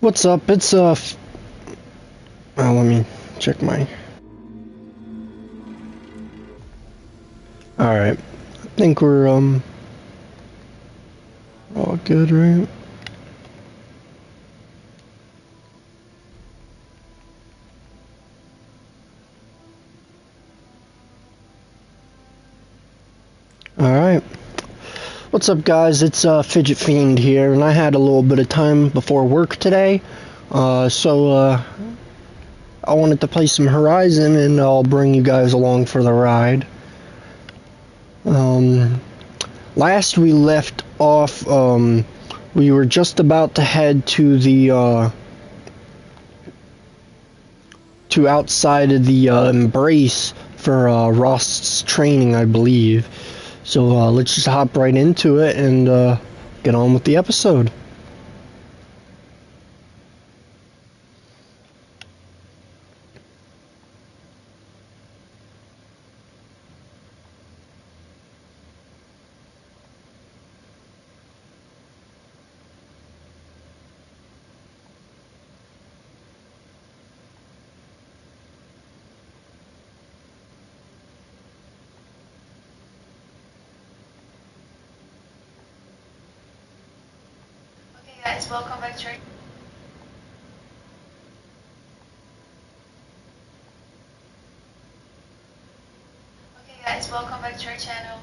What's up? It's let me check my. All right, I think we're all good, right? All right. What's up, guys? It's Fidget Fiend here, and I had a little bit of time before work today, so I wanted to play some Horizon, and I'll bring you guys along for the ride. Um, Last we left off, we were just about to head to the to outside of the Embrace for Rost's training, I believe. So let's just hop right into it and get on with the episode. Guys, welcome back to our channel.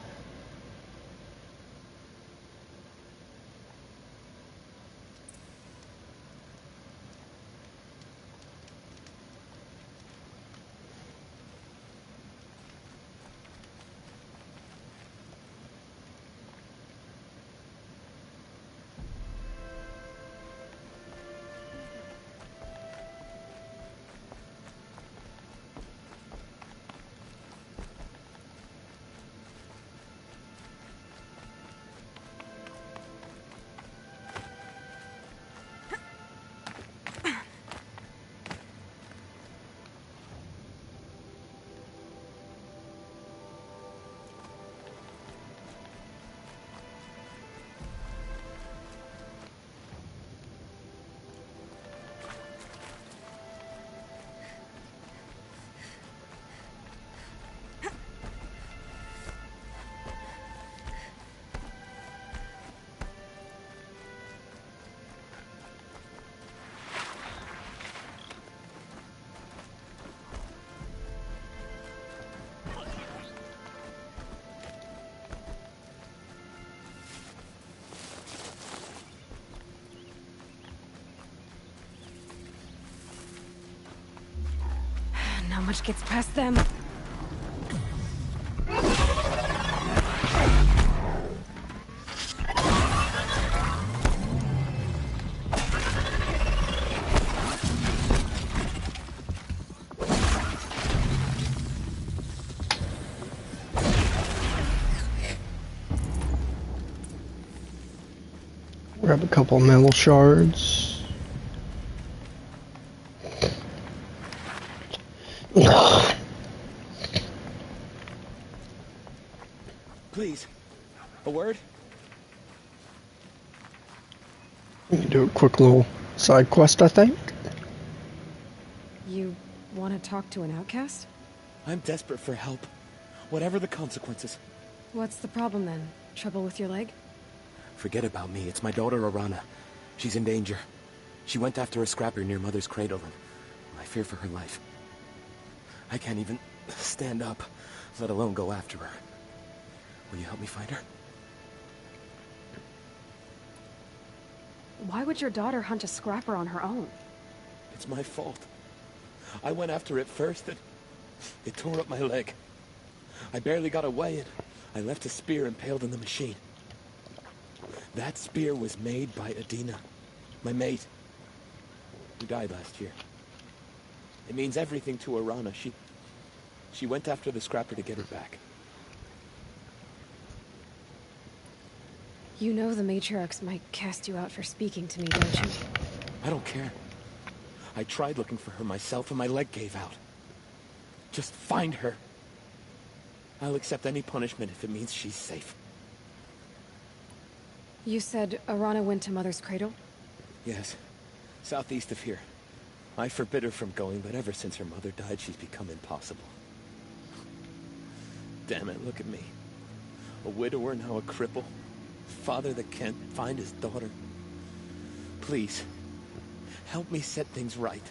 Not much gets past them. Grab a couple metal shards. Please, a word? We can do a quick little side quest, I think. You want to talk to an outcast? I'm desperate for help, whatever the consequences. What's the problem then? Trouble with your leg? Forget about me, it's my daughter Arana. She's in danger. She went after a scrapper near Mother's cradle, and I fear for her life. I can't even stand up, let alone go after her. Will you help me find her? Why would your daughter hunt a scrapper on her own? It's my fault. I went after it first, and it tore up my leg. I barely got away, and I left a spear impaled in the machine. That spear was made by Adina, my mate, who died last year. It means everything to Arana. She went after the scrapper to get her back. You know the matriarchs might cast you out for speaking to me, don't you? I don't care. I tried looking for her myself and my leg gave out. Just find her. I'll accept any punishment if it means she's safe. You said Arana went to Mother's cradle? Yes. southeast of here. I forbid her from going, but ever since her mother died, she's become impossible. Damn it, look at me. A widower, now a cripple. Father that can't find his daughter. Please, help me set things right.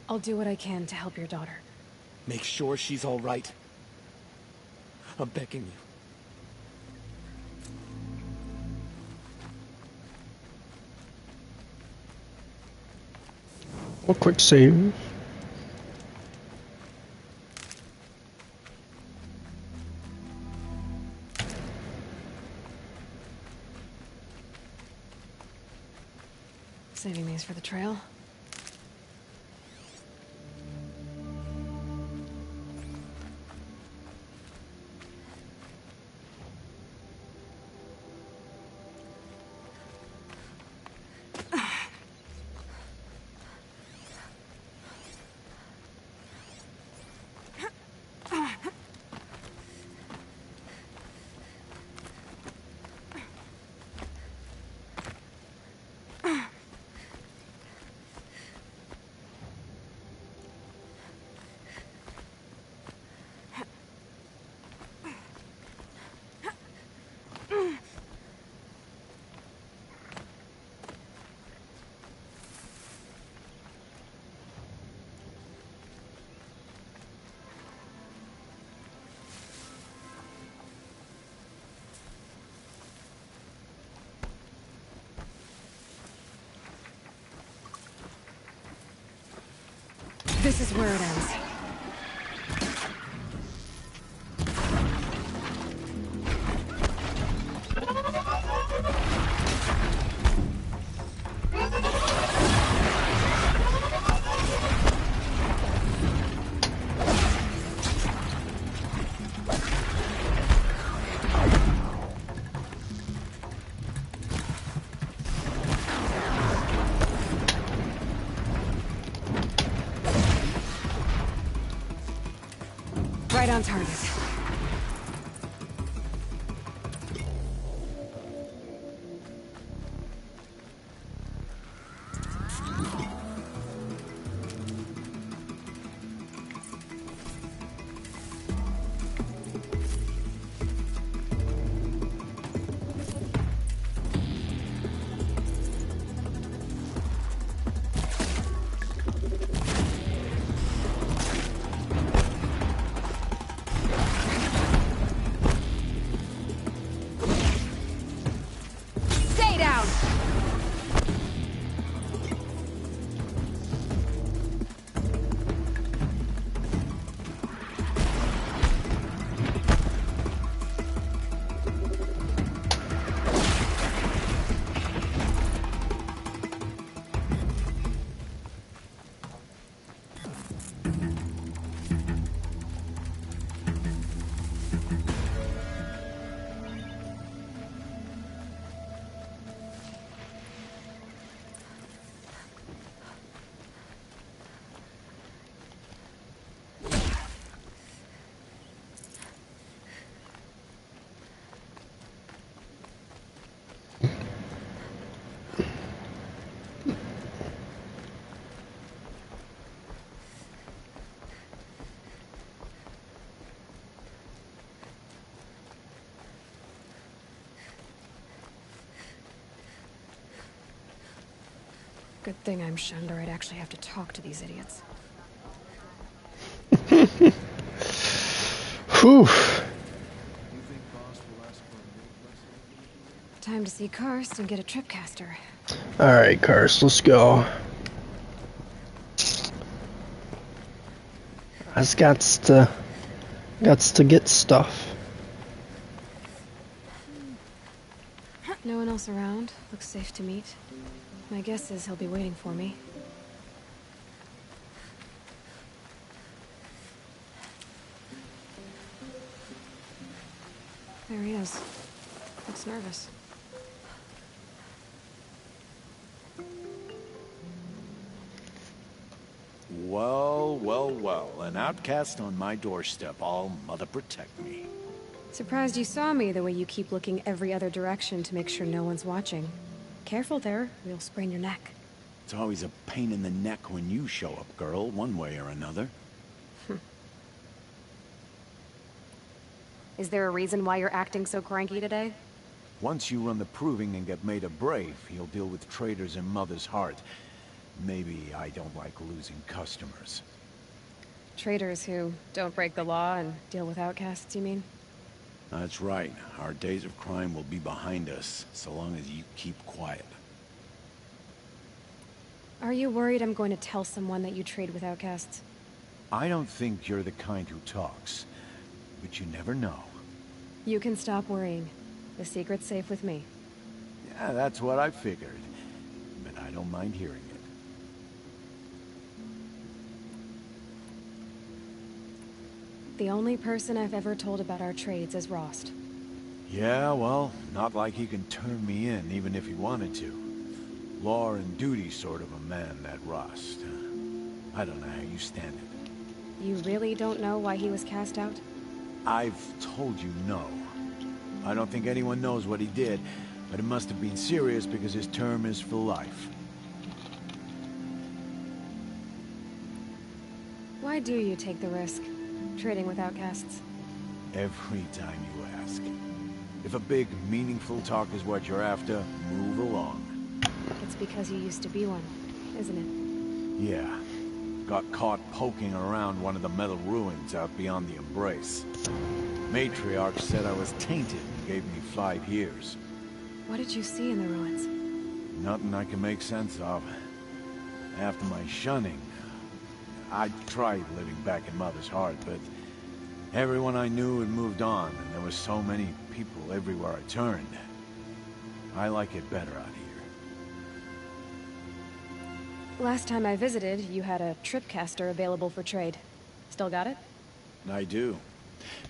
I'll do what I can to help your daughter. Make sure she's all right. I'm begging you. Well, quick save. Saving these for the trail. This is where it ends. Right on target. Stay down! Good thing I'm shunned, or I'd actually have to talk to these idiots. Whew. Time to see Karst and get a tripcaster. Alright, Karst, let's go. I just gots to get stuff. No one else around. Looks safe to meet. My guess is he'll be waiting for me. There he is. Looks nervous. Well, well, well. An outcast on my doorstep. All mother protect me. Surprised you saw me the way you keep looking every other direction to make sure no one's watching. Careful there, you'll sprain your neck. It's always a pain in the neck when you show up, girl, one way or another. Is there a reason why you're acting so cranky today? Once you run the proving and get made a brave, you'll deal with traitors in Mother's Heart. Maybe I don't like losing customers. Traitors who don't break the law and deal with outcasts, you mean? That's right. Our days of crime will be behind us, so long as you keep quiet. Are you worried I'm going to tell someone that you trade with outcasts? I don't think you're the kind who talks, but you never know. You can stop worrying. The secret's safe with me. Yeah, that's what I figured, but I don't mind hearing it. The only person I've ever told about our trades is Rost. Yeah, well, not like he can turn me in, even if he wanted to. Law and duty sort of a man, that Rost. I don't know how you stand it. You really don't know why he was cast out? I've told you no. I don't think anyone knows what he did, but it must have been serious because his term is for life. Why do you take the risk, trading with outcasts? Every time you ask. If a big, meaningful talk is what you're after, move along. It's because you used to be one, isn't it? Yeah. Got caught poking around one of the metal ruins out beyond the Embrace. Matriarch said I was tainted and gave me 5 years. What did you see in the ruins? Nothing I can make sense of. After my shunning, I tried living back in Mother's Heart, but everyone I knew had moved on, and there were so many people everywhere I turned. I like it better out here. Last time I visited, you had a tripcaster available for trade. Still got it? I do.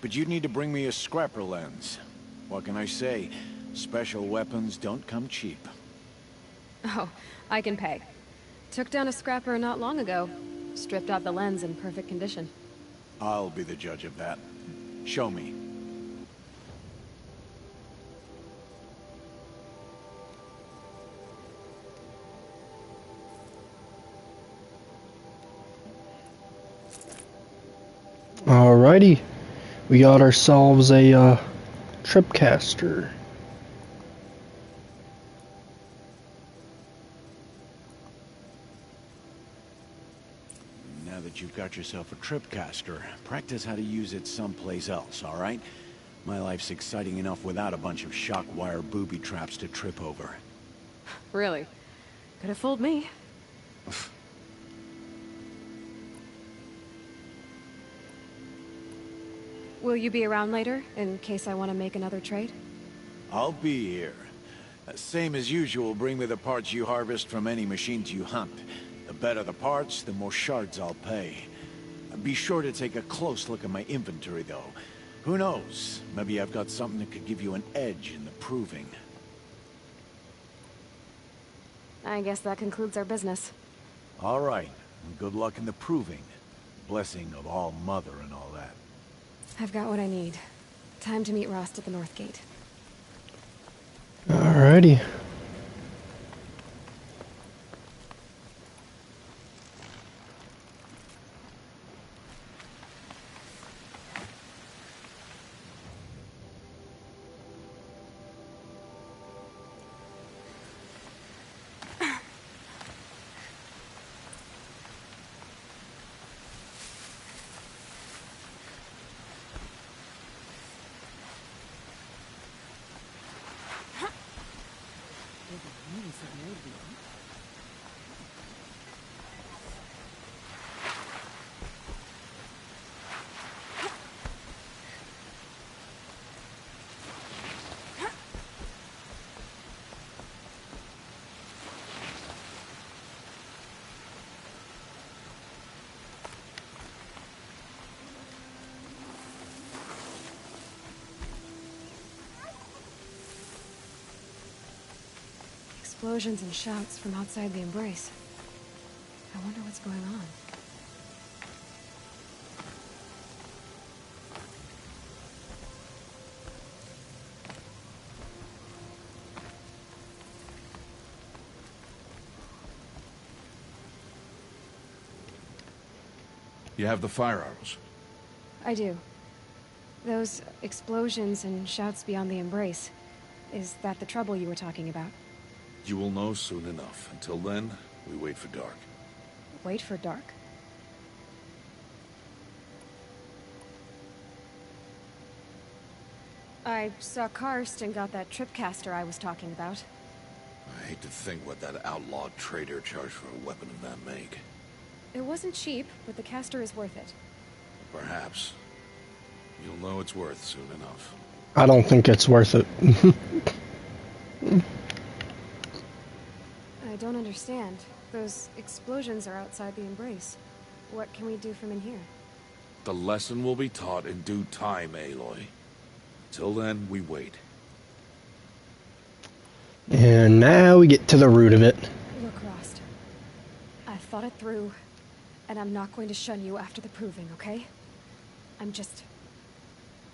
But you'd need to bring me a scrapper lens. What can I say? Special weapons don't come cheap. Oh, I can pay. Took down a scrapper not long ago. Stripped out the lens in perfect condition. I'll be the judge of that. Show me. Alrighty. We got ourselves a tripcaster. Now that you've got yourself a tripcaster, practice how to use it someplace else, all right? My life's exciting enough without a bunch of shock wire booby traps to trip over. Really? Could have fooled me. Will you be around later, in case I want to make another trade? I'll be here. Same as usual, bring me the parts you harvest from any machines you hunt. The better the parts, the more shards I'll pay. Be sure to take a close look at my inventory, though. Who knows? Maybe I've got something that could give you an edge in the proving. I guess that concludes our business. All right. Good luck in the proving. Blessing of All Mother and all that. I've got what I need. Time to meet Rost at the North Gate. Alrighty. Explosions and shouts from outside the Embrace. I wonder what's going on. You have the fire arrows. I do. Those explosions and shouts beyond the embrace. Is that the trouble you were talking about? You will know soon enough. Until then, we wait for dark. Wait for dark? I saw Karst and got that tripcaster I was talking about. I hate to think what that outlawed trader charged for a weapon of that make. It wasn't cheap, but the caster is worth it. Perhaps. You'll know it's worth soon enough. I don't think it's worth it. I don't understand. Those explosions are outside the embrace. What can we do from in here? The lesson will be taught in due time, Aloy. Till then, we wait. And now we get to the root of it. Look, Rost. I thought it through, and I'm not going to shun you after the proving, okay?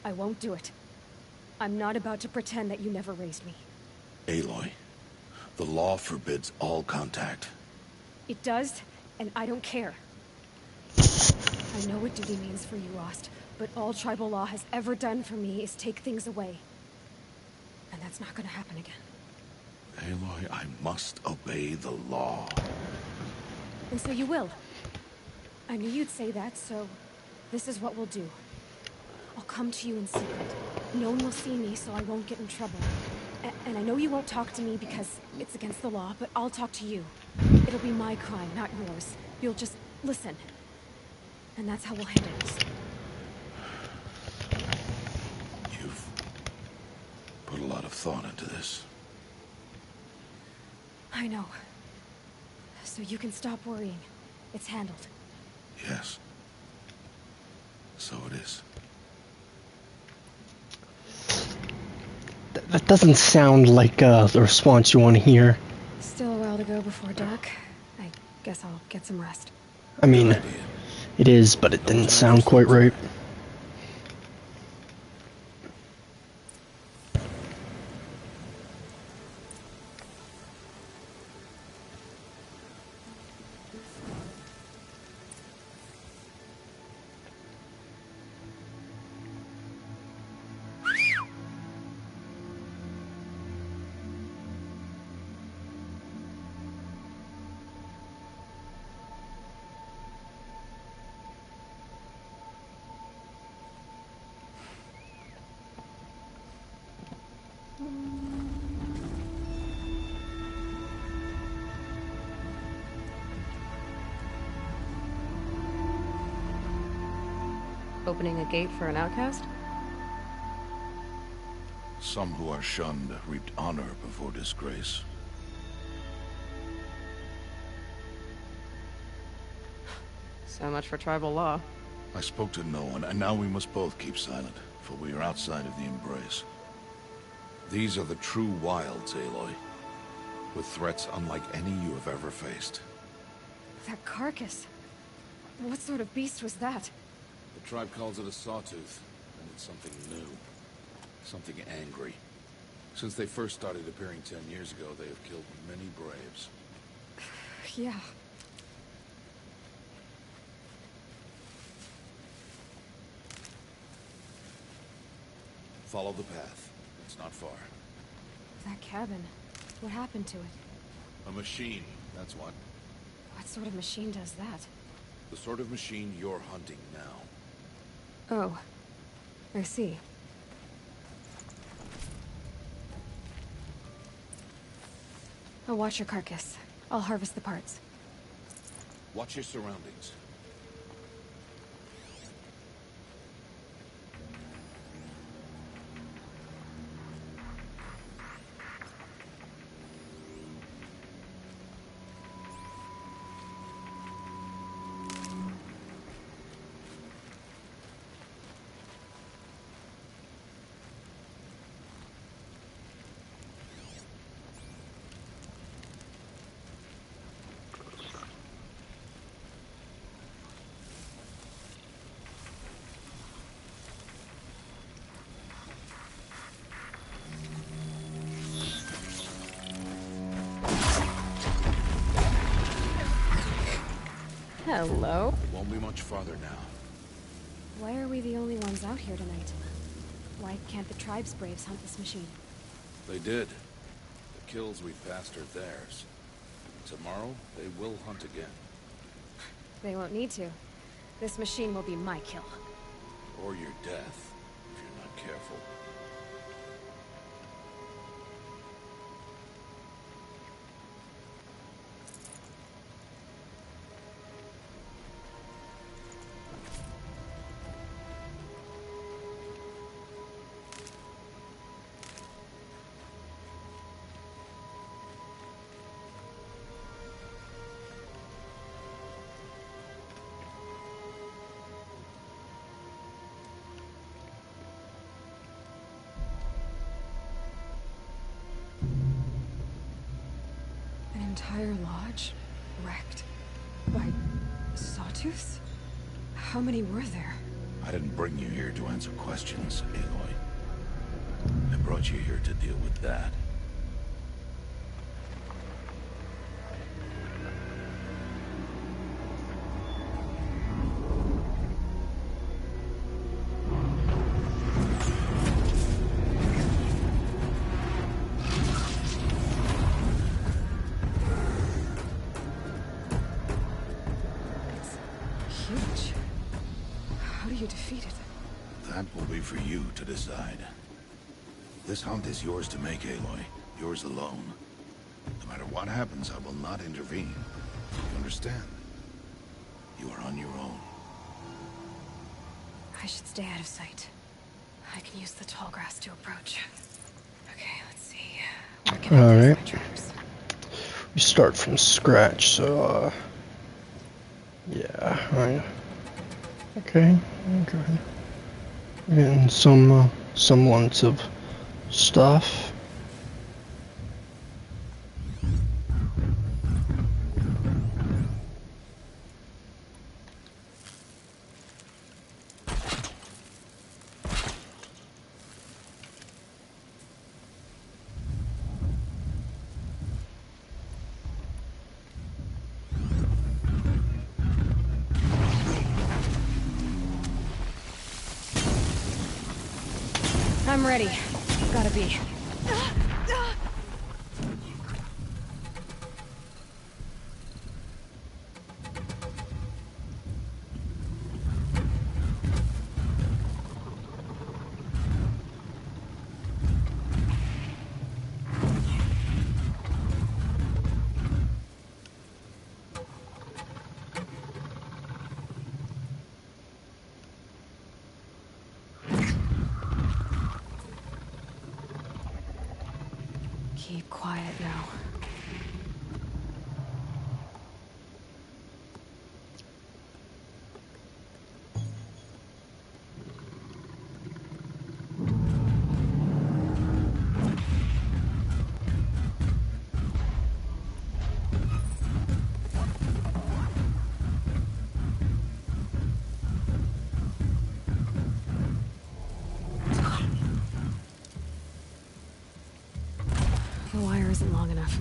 I won't do it. I'm not about to pretend that you never raised me. Aloy, the law forbids all contact. It does, and I don't care. I know what duty means for you, Rost, but all tribal law has ever done for me is take things away. And that's not gonna happen again. Aloy, I must obey the law. And so you will. I knew you'd say that, so this is what we'll do. I'll come to you in secret. No one will see me, so I won't get in trouble. And I know you won't talk to me because it's against the law, but I'll talk to you. It'll be my crime, not yours. You'll just listen. And that's how we'll handle this. You've put a lot of thought into this. I know. So you can stop worrying. It's handled. Yes. So it is. That doesn't sound like the response you want to hear. Still a while to go before dark. I guess I'll get some rest. I mean, Good idea. it is, but it didn't sound quite right. Opening a gate for an outcast? Some who are shunned reaped honor before disgrace. So much for tribal law. I spoke to no one, and now we must both keep silent, for we are outside of the embrace. These are the true wilds, Aloy, with threats unlike any you have ever faced. That carcass. What sort of beast was that? The tribe calls it a sawtooth, and it's something new. Something angry. Since they first started appearing 10 years ago, they have killed many braves. Yeah. Follow the path. It's not far. That cabin. What happened to it? A machine, that's what. What sort of machine does that? The sort of machine you're hunting now. Oh. I see. I'll watch your carcass. I'll harvest the parts. Watch your surroundings. Hello. Won't be much farther now. Why are we the only ones out here tonight? Why can't the tribe's braves hunt this machine? They did. The kills we passed are theirs. Tomorrow, they will hunt again. They won't need to. This machine will be my kill. Or your death, if you're not careful. An entire lodge wrecked by sawtooths? How many were there? I didn't bring you here to answer questions, Aloy. I brought you here to deal with that. Huge. How do you defeat it? That will be for you to decide. This hunt is yours to make, Aloy. Yours alone. No matter what happens, I will not intervene. You understand? You are on your own. I should stay out of sight. I can use the tall grass to approach. Okay, let's see. Where can I place my traps? We start from scratch, so, yeah, right. Okay. Getting some semblance of stuff. I'm ready. Gotta be. Keep quiet now. The wire isn't long enough.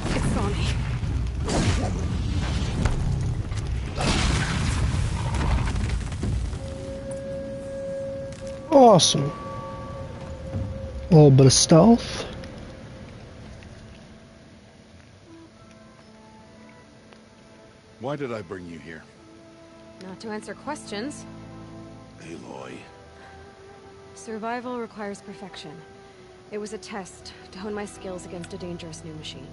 It's on me. Awesome. A little bit of stealth. Why did I bring you here? Not to answer questions. Aloy. Survival requires perfection. It was a test to hone my skills against a dangerous new machine.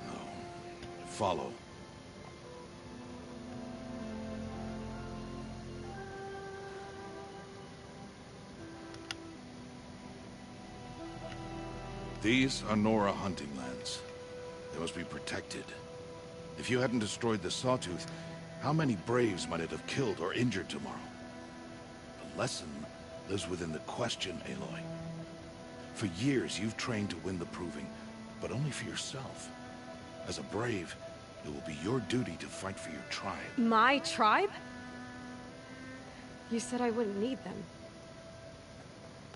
No. Follow. These are Nora hunting lands. They must be protected. If you hadn't destroyed the Sawtooth, how many Braves might it have killed or injured tomorrow? The lesson lives within the question, Aloy. For years, you've trained to win the Proving, but only for yourself. As a Brave, it will be your duty to fight for your tribe. My tribe? You said I wouldn't need them.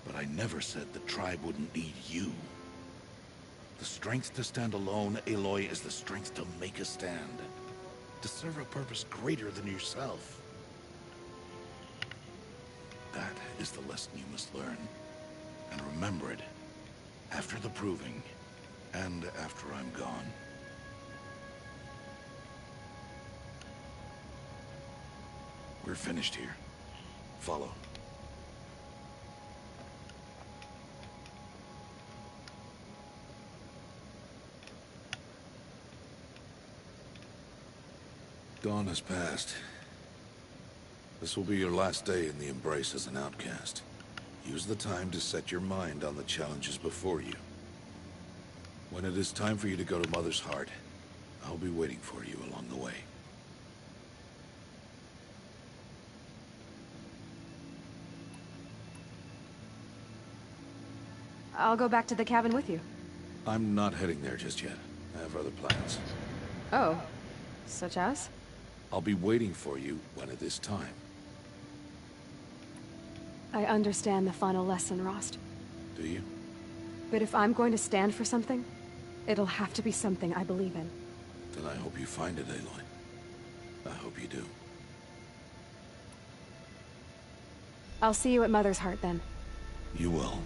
But I never said the tribe wouldn't need you. The strength to stand alone, Aloy, is the strength to make a stand. To serve a purpose greater than yourself. That is the lesson you must learn. And remember it. After the Proving, and after I'm gone. We're finished here. Follow. Dawn has passed. This will be your last day in the Embrace as an outcast. Use the time to set your mind on the challenges before you. When it is time for you to go to Mother's Heart, I'll be waiting for you along the way. I'll go back to the cabin with you. I'm not heading there just yet. I have other plans. Oh. Such as? I'll be waiting for you when it is time. I understand the final lesson, Rost. Do you? But if I'm going to stand for something, it'll have to be something I believe in. Then I hope you find it, Aloy. I hope you do. I'll see you at Mother's Heart, then. You will.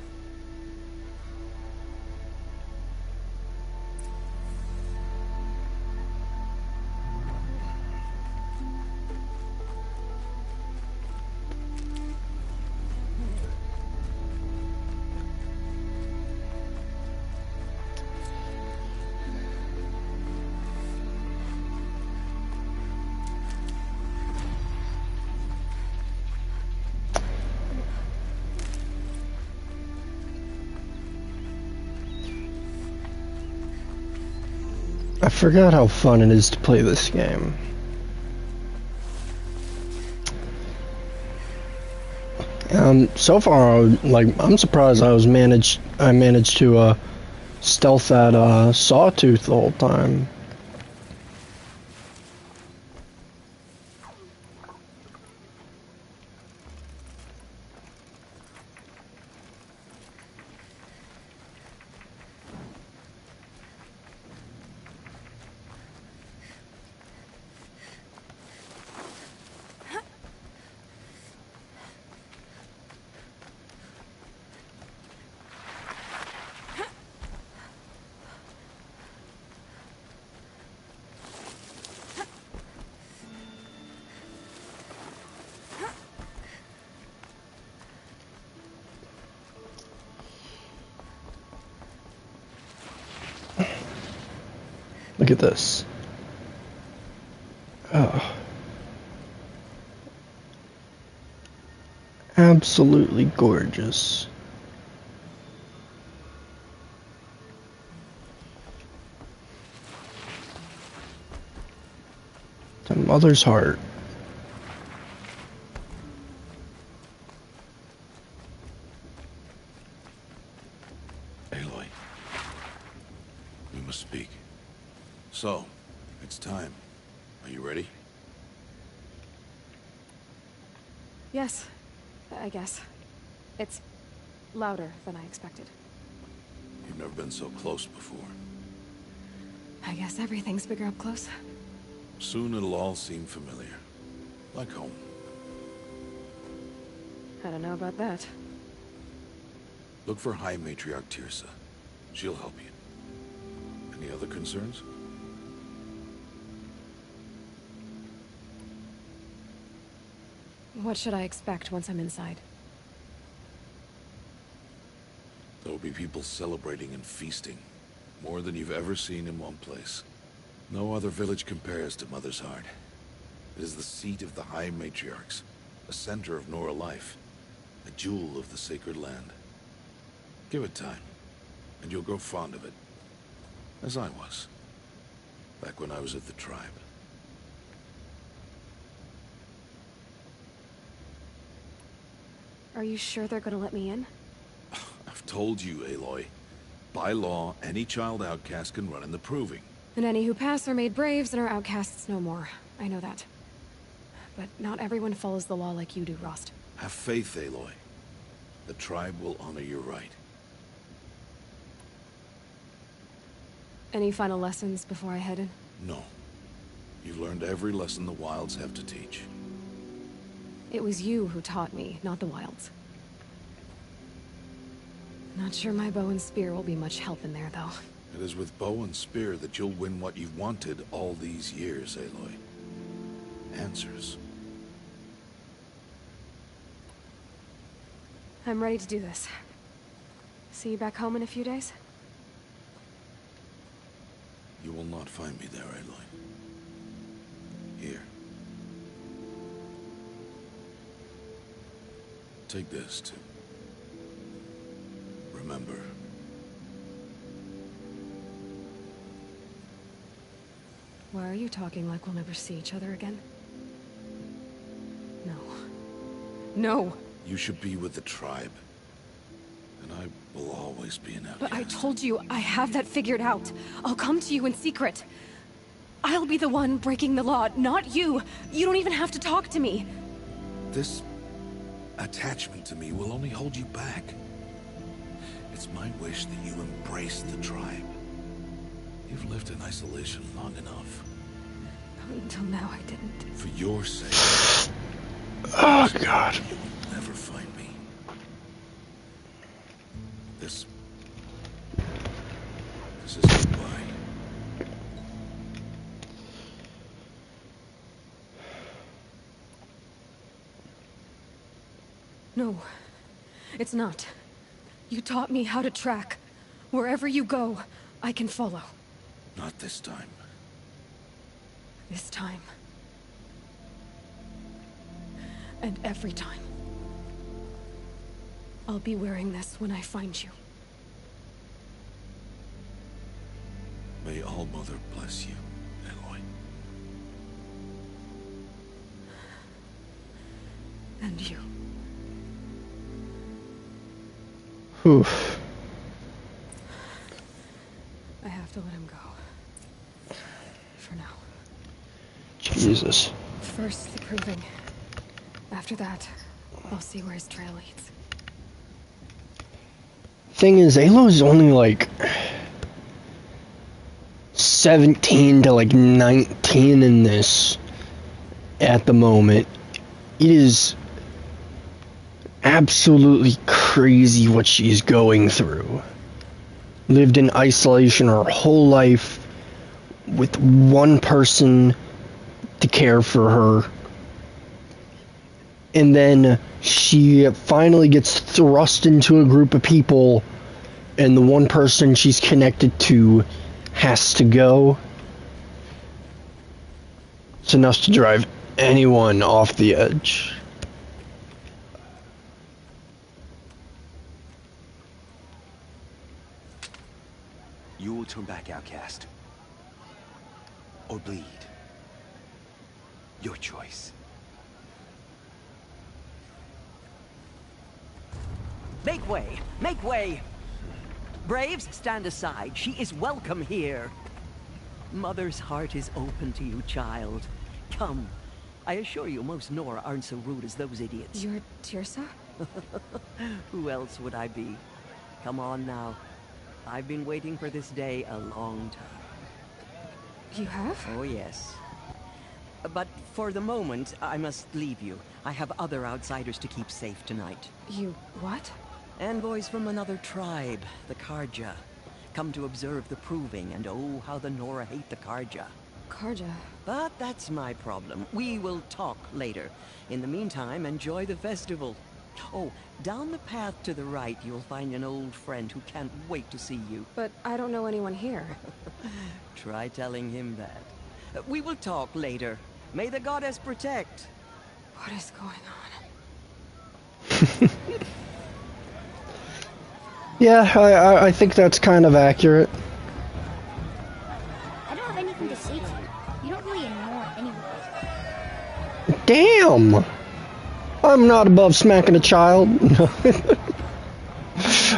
I forgot how fun it is to play this game. So far, I'm surprised I managed to stealth that Sawtooth the whole time. Look at this. Oh. Absolutely gorgeous. To Mother's Heart. Aloy. We must speak. So, it's time. Are you ready? Yes, I guess. It's louder than I expected. You've never been so close before. I guess everything's bigger up close. Soon it'll all seem familiar. Like home. I don't know about that. Look for High Matriarch Teersa. She'll help you. Any other concerns? What should I expect once I'm inside? There will be people celebrating and feasting. More than you've ever seen in one place. No other village compares to Mother's Heart. It is the seat of the High Matriarchs, a center of Nora life, a jewel of the sacred land. Give it time, and you'll grow fond of it, as I was, back when I was at the tribe. Are you sure they're gonna let me in? I've told you, Aloy. By law, any child outcast can run in the Proving. And any who pass are made braves and are outcasts no more. I know that. But not everyone follows the law like you do, Rost. Have faith, Aloy. The tribe will honor your right. Any final lessons before I head in? No. You've learned every lesson the Wilds have to teach. It was you who taught me, not the Wilds. Not sure my bow and spear will be much help in there, though. It is with bow and spear that you'll win what you've wanted all these years, Aloy. Answers. I'm ready to do this. See you back home in a few days? You will not find me there, Aloy. Here. Take this, too. Remember. Why are you talking like we'll never see each other again? No. No! You should be with the tribe. And I will always be an outcast. But I told you, I have that figured out. I'll come to you in secret. I'll be the one breaking the law, not you. You don't even have to talk to me. This attachment to me will only hold you back. It's my wish that you embrace the tribe. You've lived in isolation long enough. Until now, I didn't. For your sake. Oh, God. You'll never find me. This is goodbye. No, it's not. You taught me how to track. Wherever you go, I can follow. Not this time. This time. And every time. I'll be wearing this when I find you. May All-Mother bless you, Aloy. And you. Oof. I have to let him go. For now. Jesus. First, the Proving. After that, I'll see where his trail leads. Thing is, Aloy's only like 17 to like 19 in this at the moment. It is absolutely crazy what she's going through. Lived in isolation her whole life with one person to care for her. And then she finally gets thrust into a group of people, and the one person she's connected to has to go. It's enough to drive anyone off the edge. You will turn back, outcast. Or bleed. Your choice. Make way! Make way! Braves, stand aside. She is welcome here. Mother's heart is open to you, child. Come. I assure you, most Nora aren't so rude as those idiots. You're Teersa? Who else would I be? Come on now. I've been waiting for this day a long time. You have? Oh, yes. But for the moment, I must leave you. I have other outsiders to keep safe tonight. You what? Envoys from another tribe, the Carja. Come to observe the Proving, and oh, how the Nora hate the Carja. Carja. But that's my problem. We will talk later. In the meantime, enjoy the festival. Oh, down the path to the right, you'll find an old friend who can't wait to see you. But I don't know anyone here. Try telling him that. We will talk later. May the goddess protect. What is going on? Yeah, I think that's kind of accurate. I don't have anything to say to you. You don't really anymore anyway. Damn! I'm not above smacking a child.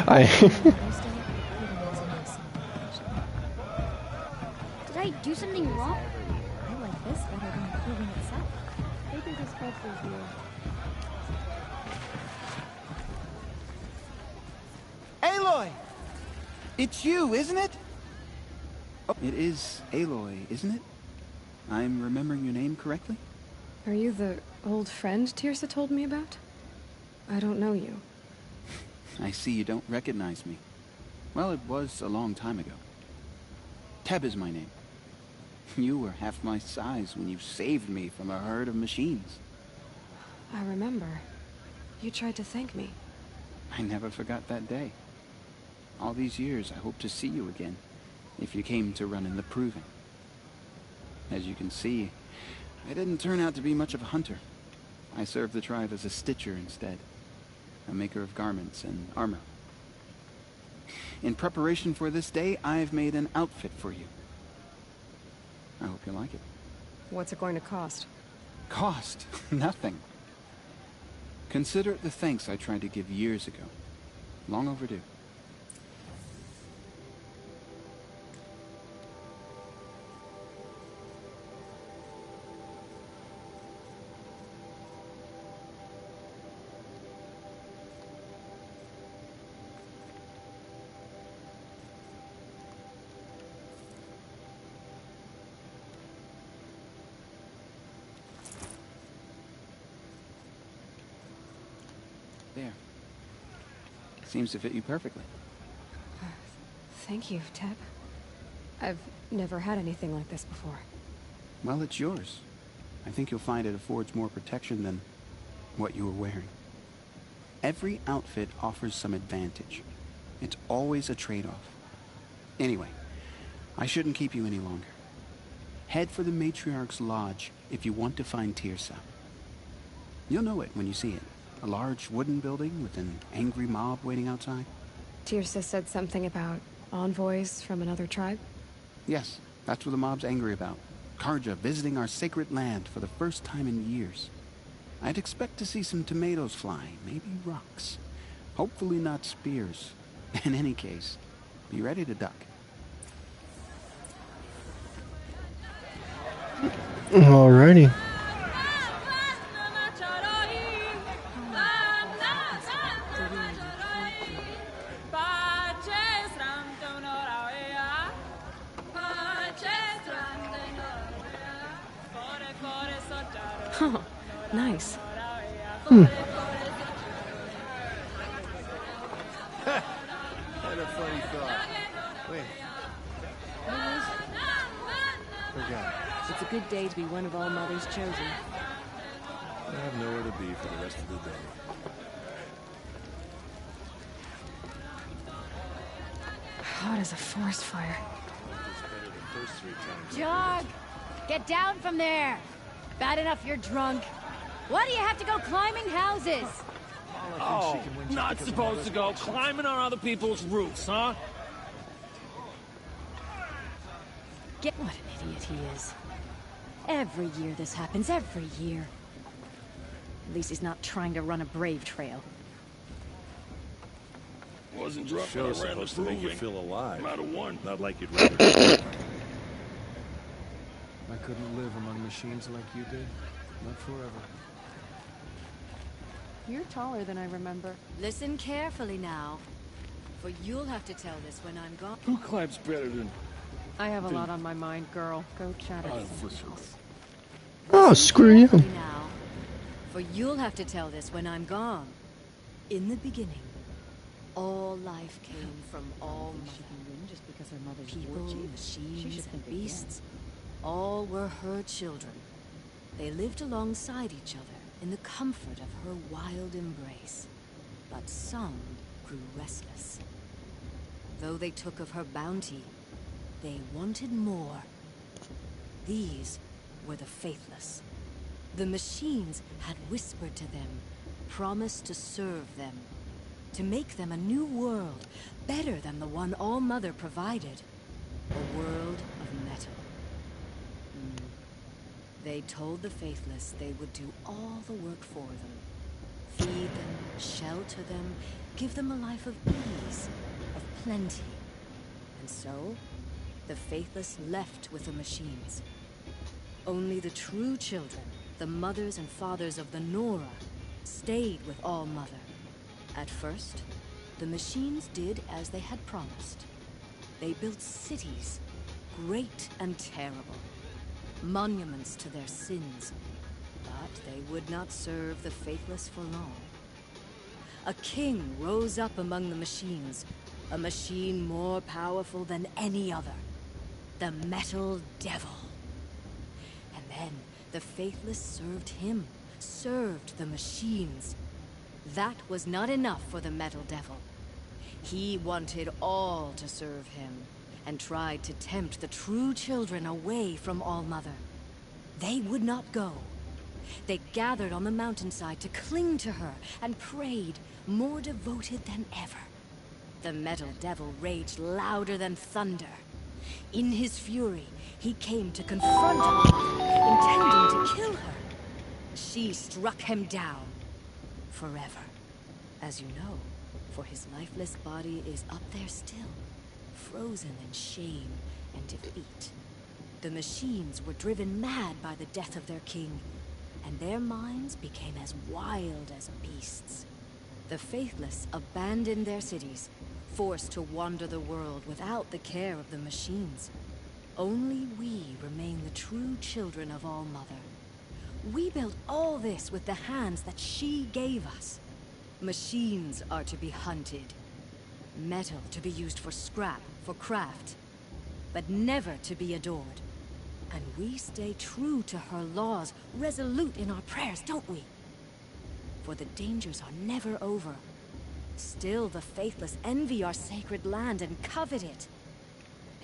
I. Did I do something wrong? I like this better than proving itself. Maybe this book is you. Aloy! It's you, isn't it? Oh, it is Aloy, isn't it? I'm remembering your name correctly? Are you the old friend Tirsa told me about? I don't know you. I see you don't recognize me. Well, it was a long time ago. Teb is my name. You were half my size when you saved me from a herd of machines. I remember. You tried to thank me. I never forgot that day. All these years, I hope to see you again, if you came to run in the Proving. As you can see, I didn't turn out to be much of a hunter. I served the tribe as a stitcher instead, a maker of garments and armor. In preparation for this day, I've made an outfit for you. I hope you like it. What's it going to cost? Cost? Nothing. Consider it the thanks I tried to give years ago. Long overdue. There. Seems to fit you perfectly. Thank you, Teb. I've never had anything like this before. Well, it's yours. I think you'll find it affords more protection than what you were wearing. Every outfit offers some advantage. It's always a trade-off. Anyway, I shouldn't keep you any longer. Head for the Matriarch's Lodge if you want to find Tirsa. You'll know it when you see it. A large wooden building with an angry mob waiting outside. Tirsa said something about envoys from another tribe? Yes, that's what the mob's angry about. Carja visiting our sacred land for the first time in years. I'd expect to see some tomatoes fly, maybe rocks. Hopefully not spears. In any case, be ready to duck. Alrighty. Oh, nice. Had a funny thought. Wait. Forgot. It's a good day to be one of all mothers chosen. I have nowhere to be for the rest of the day. Hot as a forest fire. Jog! Get down from there! Bad enough you're drunk. Why do you have to go climbing houses? Oh, not supposed to go climbing on other people's roofs, huh? What an idiot he is. Every year this happens, every year. At least he's not trying to run a brave trail. Wasn't drunk when Show's I ran the supposed to make you Proving. feel alive. Not a one. Not like you'd rather. I couldn't live among machines like you did. Not forever. You're taller than I remember. Listen carefully now, for you'll have to tell this when I'm gone. Who climbs better than... I have a lot on my mind, girl. Go chat it. Oh, screw you. Carefully now, for you'll have to tell this when I'm gone. In the beginning, all life came from all Just because her mother's people, She machines, should and think again. beasts. All were her children. They lived alongside each other in the comfort of her wild embrace. But some grew restless. Though they took of her bounty, they wanted more. These were the Faithless. The machines had whispered to them, promised to serve them, to make them a new world, better than the one All-Mother provided. A world of metal. They told the Faithless they would do all the work for them. Feed them, shelter them, give them a life of ease, of plenty. And so, the Faithless left with the machines. Only the true children, the mothers and fathers of the Nora, stayed with All-Mother. At first, the machines did as they had promised. They built cities, great and terrible, monuments to their sins. But they would not serve the Faithless for long. A king rose up among the machines, a machine more powerful than any other. The Metal Devil. And then the Faithless served him, served the machines. That was not enough for the Metal Devil. He wanted all to serve him, and tried to tempt the true children away from All-Mother. They would not go. They gathered on the mountainside to cling to her and prayed, more devoted than ever. The Metal Devil raged louder than thunder. In his fury, he came to confront All-Mother, intending to kill her. She struck him down forever. As you know, for his lifeless body is up there still, frozen in shame and defeat. The machines were driven mad by the death of their king, and their minds became as wild as beasts. The Faithless abandoned their cities, forced to wander the world without the care of the machines. Only we remain the true children of All-Mother. We built all this with the hands that she gave us. Machines are to be hunted. Metal to be used for scrap, for craft. But never to be adored. And we stay true to her laws, resolute in our prayers, don't we? For the dangers are never over. Still the Faithless envy our sacred land and covet it.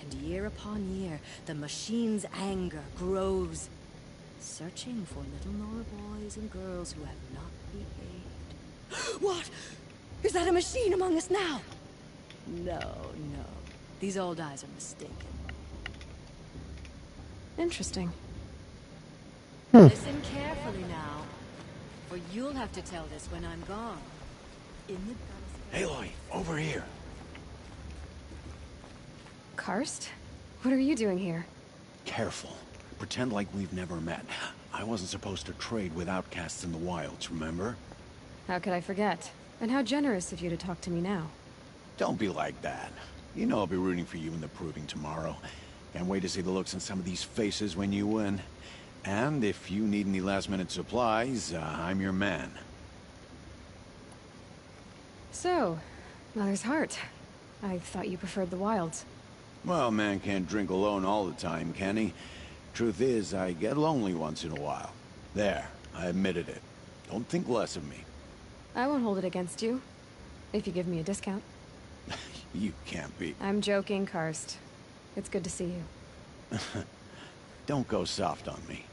And year upon year, the machine's anger grows, searching for little Nora boys and girls who have not behaved. What? Is that a machine among us now? No, no. These old eyes are mistaken. Interesting. Listen carefully now, for you'll have to tell this when I'm gone. In the... Aloy, over here. Karst? What are you doing here? Careful. Pretend like we've never met. I wasn't supposed to trade with outcasts in the wilds, remember? How could I forget? And how generous of you to talk to me now. Don't be like that. You know I'll be rooting for you in the proving tomorrow. Can't wait to see the looks on some of these faces when you win. And if you need any last-minute supplies, I'm your man. So, Mother's Heart. I thought you preferred the wilds. Well, man can't drink alone all the time, can he? Truth is, I get lonely once in a while. There, I admitted it. Don't think less of me. I won't hold it against you, if you give me a discount. You can't be. I'm joking, Karst. It's good to see you. Don't go soft on me.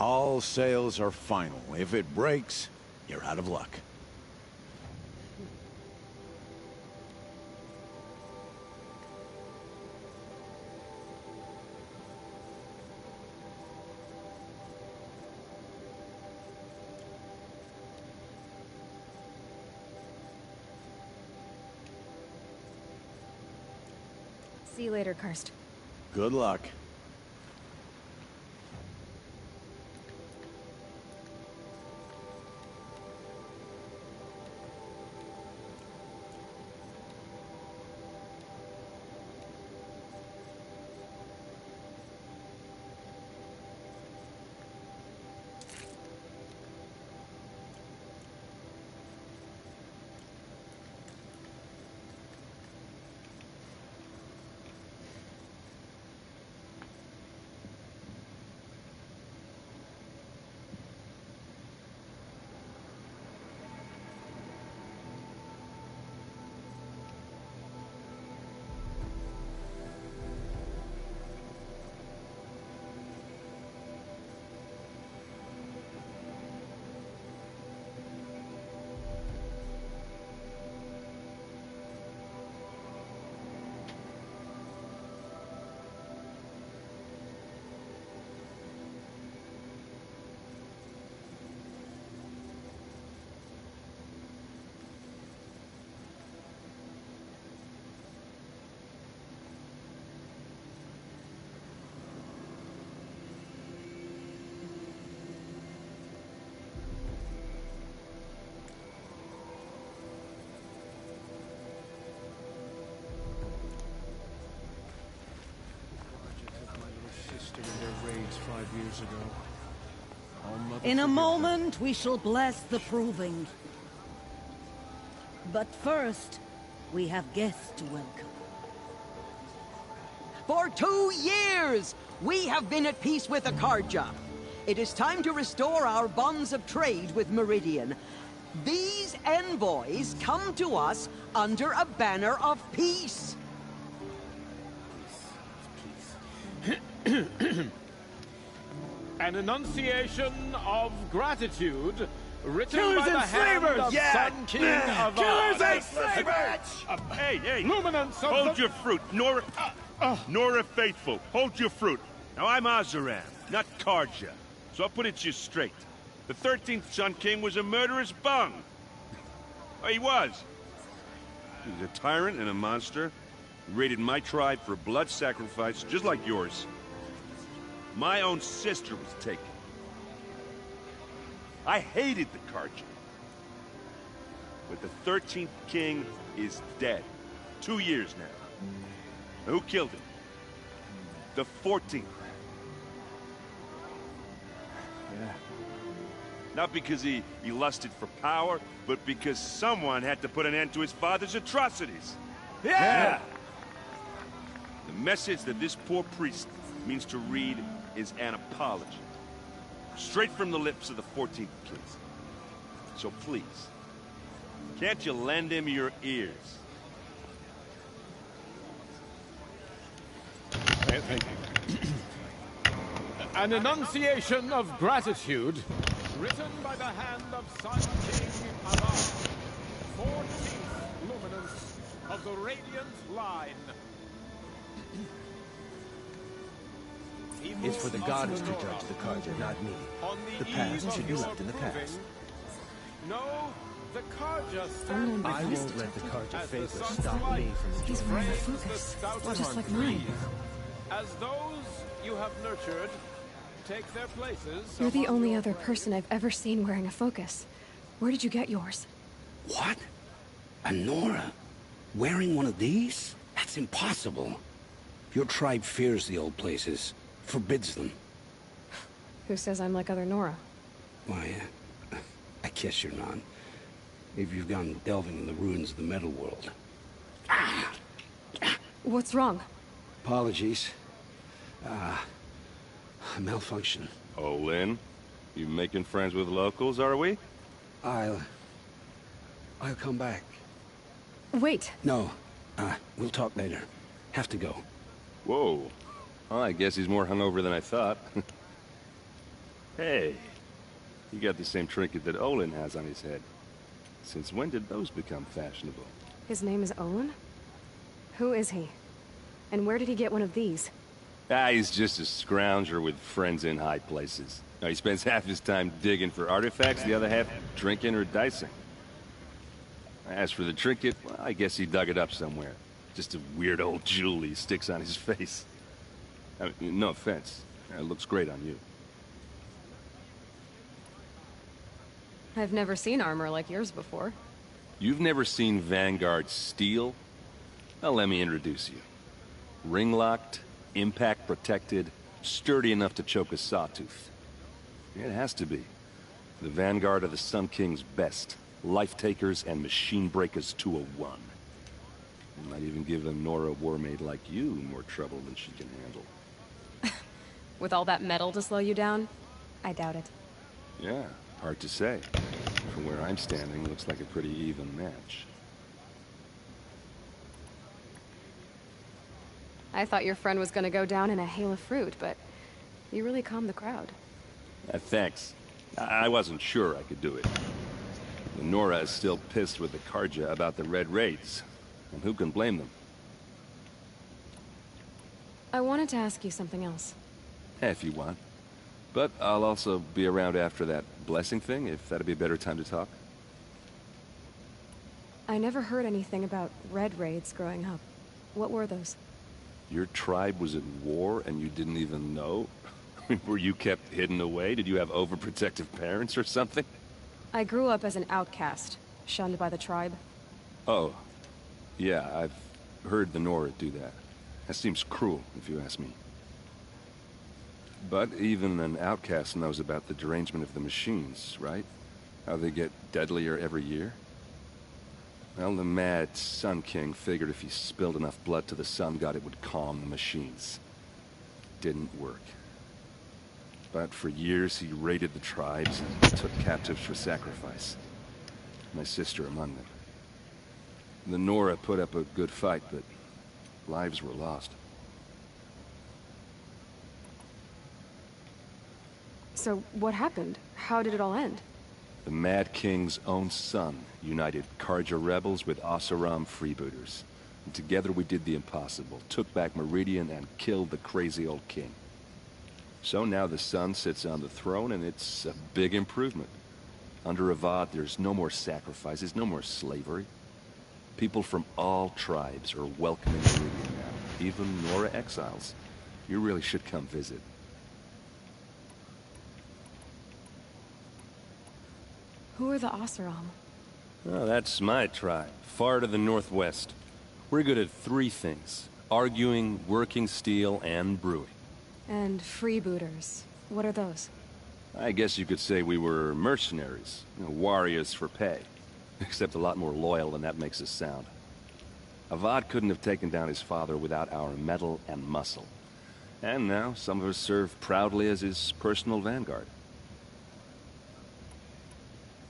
All sales are final. If it breaks, you're out of luck. See you later, Karst. Good luck. 5 years ago. All Mother In a forgive moment, we shall bless the proving. But first, we have guests to welcome. For 2 years, we have been at peace with Akarja. It is time to restore our bonds of trade with Meridian. These envoys come to us under a banner of peace. An enunciation of gratitude written Killers by the and hand slavers! of Yeah! Sun King of Killers and slavers! Hey, hey! Luminance of Hold the... your fruit, Nora... Nora Faithful, hold your fruit. Now, I'm Azaram, not Karja, so I'll put it to you straight. The 13th Sun King was a murderous bung. Oh, he was. He was a tyrant and a monster. He raided my tribe for a blood sacrifice, just like yours. My own sister was taken. I hated the Karja. But the 13th king is dead. 2 years now. And who killed him? The 14th. Yeah. Not because he lusted for power, but because someone had to put an end to his father's atrocities. Yeah! The message that this poor priest means to read is an apology. Straight from the lips of the 14th king. So please, can't you lend him your ears? Thank you. An enunciation of gratitude written by the hand of Sun King Arar, 14th luminance of the Radiant Line. It's for the goddess to judge the Karja, not me. The past should be left in the past. No, the Karja stand I won't let the Karja faithless stop me from He's enjoying wearing a faith. focus, just like mine. As those you have nurtured take their places. You're the only other person I've ever seen wearing a focus. Where did you get yours? What? A Nora? Wearing one of these? That's impossible. Your tribe fears the old places, forbids them. Who says I'm like other Nora? Why, I guess you're not. If you've gone delving in the ruins of the metal world. What's wrong? Apologies. A malfunction. Oh, Lynn? You making friends with locals, are we? I'll come back. Wait. No. We'll talk later. Have to go. Whoa. Well, I guess he's more hungover than I thought. Hey, you got the same trinket that Olin has on his head. Since when did those become fashionable? His name is Owen? Who is he? And where did he get one of these? He's just a scrounger with friends in high places. Now, he spends half his time digging for artifacts, the other half drinking or dicing. As for the trinket, well, I guess he dug it up somewhere. Just a weird old jewel he sticks on his face. I mean, no offense. It looks great on you. I've never seen armor like yours before. You've never seen Vanguard steel? Well, let me introduce you. Ring-locked, impact-protected, sturdy enough to choke a sawtooth. It has to be. The Vanguard of the Sun King's best. Life-takers and machine-breakers to a one. You might even give a Nora Warmaid like you more trouble than she can handle. With all that metal to slow you down? I doubt it. Yeah, hard to say. From where I'm standing, looks like a pretty even match. I thought your friend was gonna go down in a hail of fruit, but you really calmed the crowd. Thanks. I wasn't sure I could do it. Nora is still pissed with the Karja about the Red Raids. And who can blame them? I wanted to ask you something else. If you want. But I'll also be around after that blessing thing, if that'd be a better time to talk. I never heard anything about Red Raids growing up. What were those? Your tribe was at war and you didn't even know? Were you kept hidden away? Did you have overprotective parents or something? I grew up as an outcast, shunned by the tribe. Oh. Yeah, I've heard the Nora do that. That seems cruel, if you ask me. But even an outcast knows about the derangement of the machines, right? How they get deadlier every year? Well, the mad Sun King figured if he spilled enough blood to the Sun God, it would calm the machines. Didn't work. But for years, he raided the tribes and took captives for sacrifice. My sister among them. The Nora put up a good fight, but lives were lost. So, what happened? How did it all end? The Mad King's own son united Carja rebels with Oseram freebooters. And together we did the impossible, took back Meridian and killed the crazy old king. So now the son sits on the throne and it's a big improvement. Under Avad, there's no more sacrifices, no more slavery. People from all tribes are welcome in Meridian now, even Nora exiles. You really should come visit. Who are the Oseram? Oh, that's my tribe, far to the northwest. We're good at three things: arguing, working steel, and brewing. And freebooters. What are those? I guess you could say we were mercenaries, warriors for pay. Except a lot more loyal than that makes us sound. Avad couldn't have taken down his father without our metal and muscle. And now some of us serve proudly as his personal vanguard.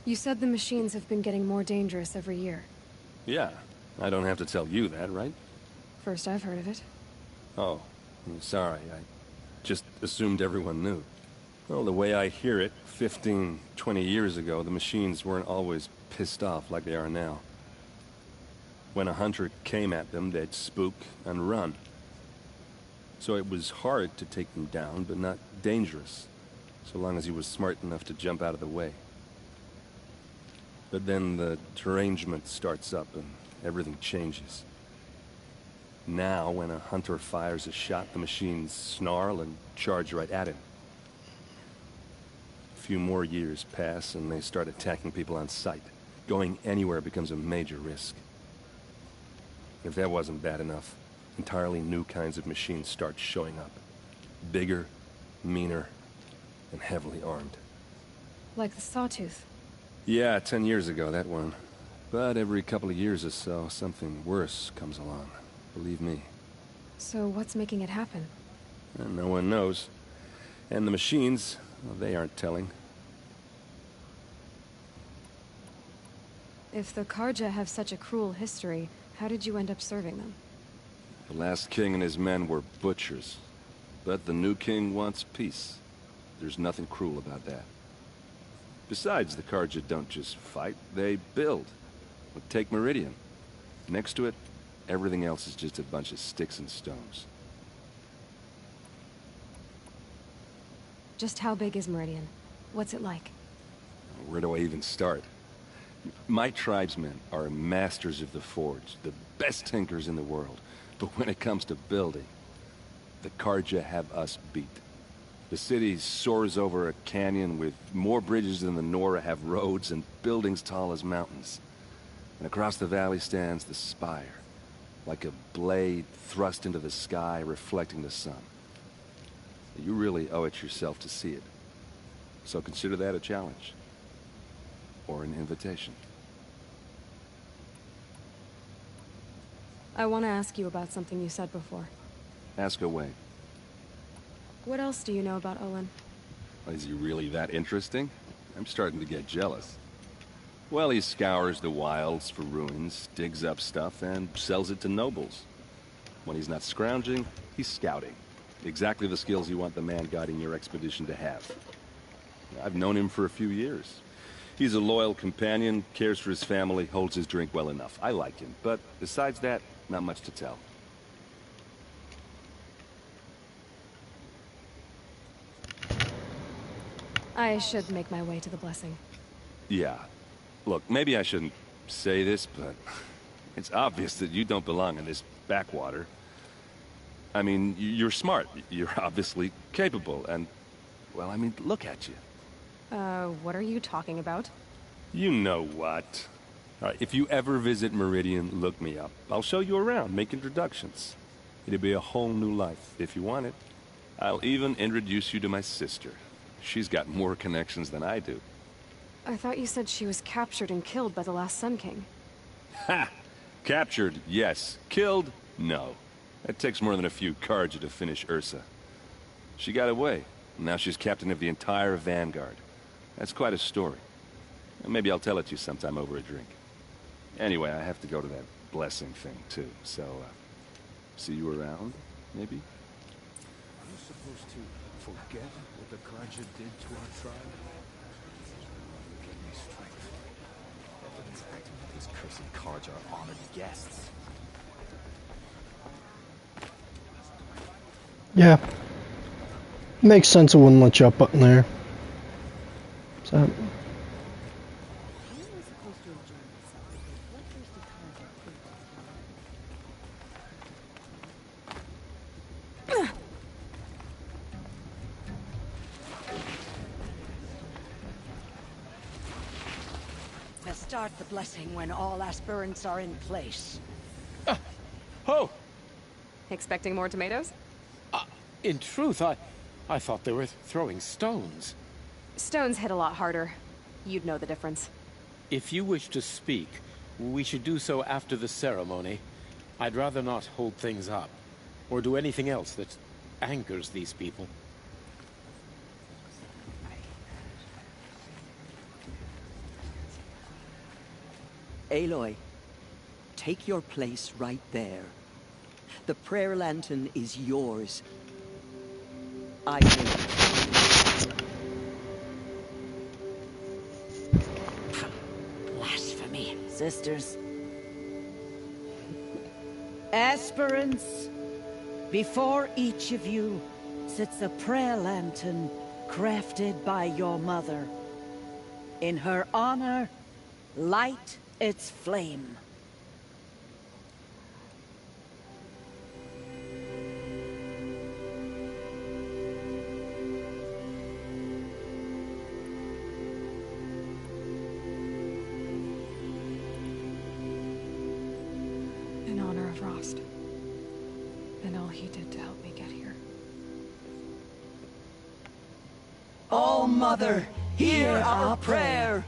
You said the machines have been getting more dangerous every year. Yeah, I don't have to tell you that, right? First I've heard of it. Oh, I'm sorry. I just assumed everyone knew. Well, the way I hear it, 15, 20 years ago, the machines weren't always pissed off like they are now. When a hunter came at them, they'd spook and run. So it was hard to take them down, but not dangerous, so long as he was smart enough to jump out of the way. But then the derangement starts up and everything changes. Now, when a hunter fires a shot, the machines snarl and charge right at him. A few more years pass and they start attacking people on sight. Going anywhere becomes a major risk. If that wasn't bad enough, entirely new kinds of machines start showing up. Bigger, meaner, and heavily armed. Like the Sawtooth. Yeah, 10 years ago, that one. But every couple of years or so, something worse comes along. Believe me. So what's making it happen? And no one knows. And the machines, well, they aren't telling. If the Carja have such a cruel history, how did you end up serving them? The last king and his men were butchers. But the new king wants peace. There's nothing cruel about that. Besides, the Carja don't just fight, they build. Take Meridian. Next to it, everything else is just a bunch of sticks and stones. Just how big is Meridian? What's it like? Where do I even start? My tribesmen are masters of the forge, the best tinkers in the world. But when it comes to building, the Carja have us beat. The city soars over a canyon with more bridges than the Nora have roads and buildings tall as mountains. And across the valley stands the spire, like a blade thrust into the sky reflecting the sun. You really owe it yourself to see it. So consider that a challenge. Or an invitation. I want to ask you about something you said before. Ask away. What else do you know about Olin? Is he really that interesting? I'm starting to get jealous. Well, he scours the wilds for ruins, digs up stuff, and sells it to nobles. When he's not scrounging, he's scouting. Exactly the skills you want the man guiding your expedition to have. I've known him for a few years. He's a loyal companion, cares for his family, holds his drink well enough. I like him, but besides that, not much to tell. I should make my way to the blessing. Yeah. Look, maybe I shouldn't say this, but it's obvious that you don't belong in this backwater. I mean, you're smart. You're obviously capable, and, well, I mean, look at you. What are you talking about? You know what. All right, if you ever visit Meridian, look me up. I'll show you around, make introductions. It'll be a whole new life, if you want it. I'll even introduce you to my sister. She's got more connections than I do. I thought you said she was captured and killed by the last Sun King. Ha! Captured, yes. Killed, no. It takes more than a few Carja to finish Ursa. She got away. Now she's captain of the entire Vanguard. That's quite a story. Maybe I'll tell it to you sometime over a drink. Anyway, I have to go to that blessing thing, too. So, see you around, maybe? Are you supposed to forget what the Carja did to our tribe? Give me strength. Evidence acting like these cursed Carja are honored guests. Yeah. Makes sense it wouldn't let you up in there. What's that? Let's start the blessing when all aspirants are in place. Oh! Expecting more tomatoes? In truth, I thought they were throwing stones. Stones hit a lot harder. You'd know the difference. If you wish to speak, we should do so after the ceremony. I'd rather not hold things up, or do anything else that angers these people. Aloy, take your place right there. The prayer lantern is yours. I will. Blasphemy, sisters. Aspirants, before each of you sits a prayer lantern crafted by your mother. In her honor, light its flame. In honor of Rost. And all he did to help me get here. Oh, Mother, hear our prayer.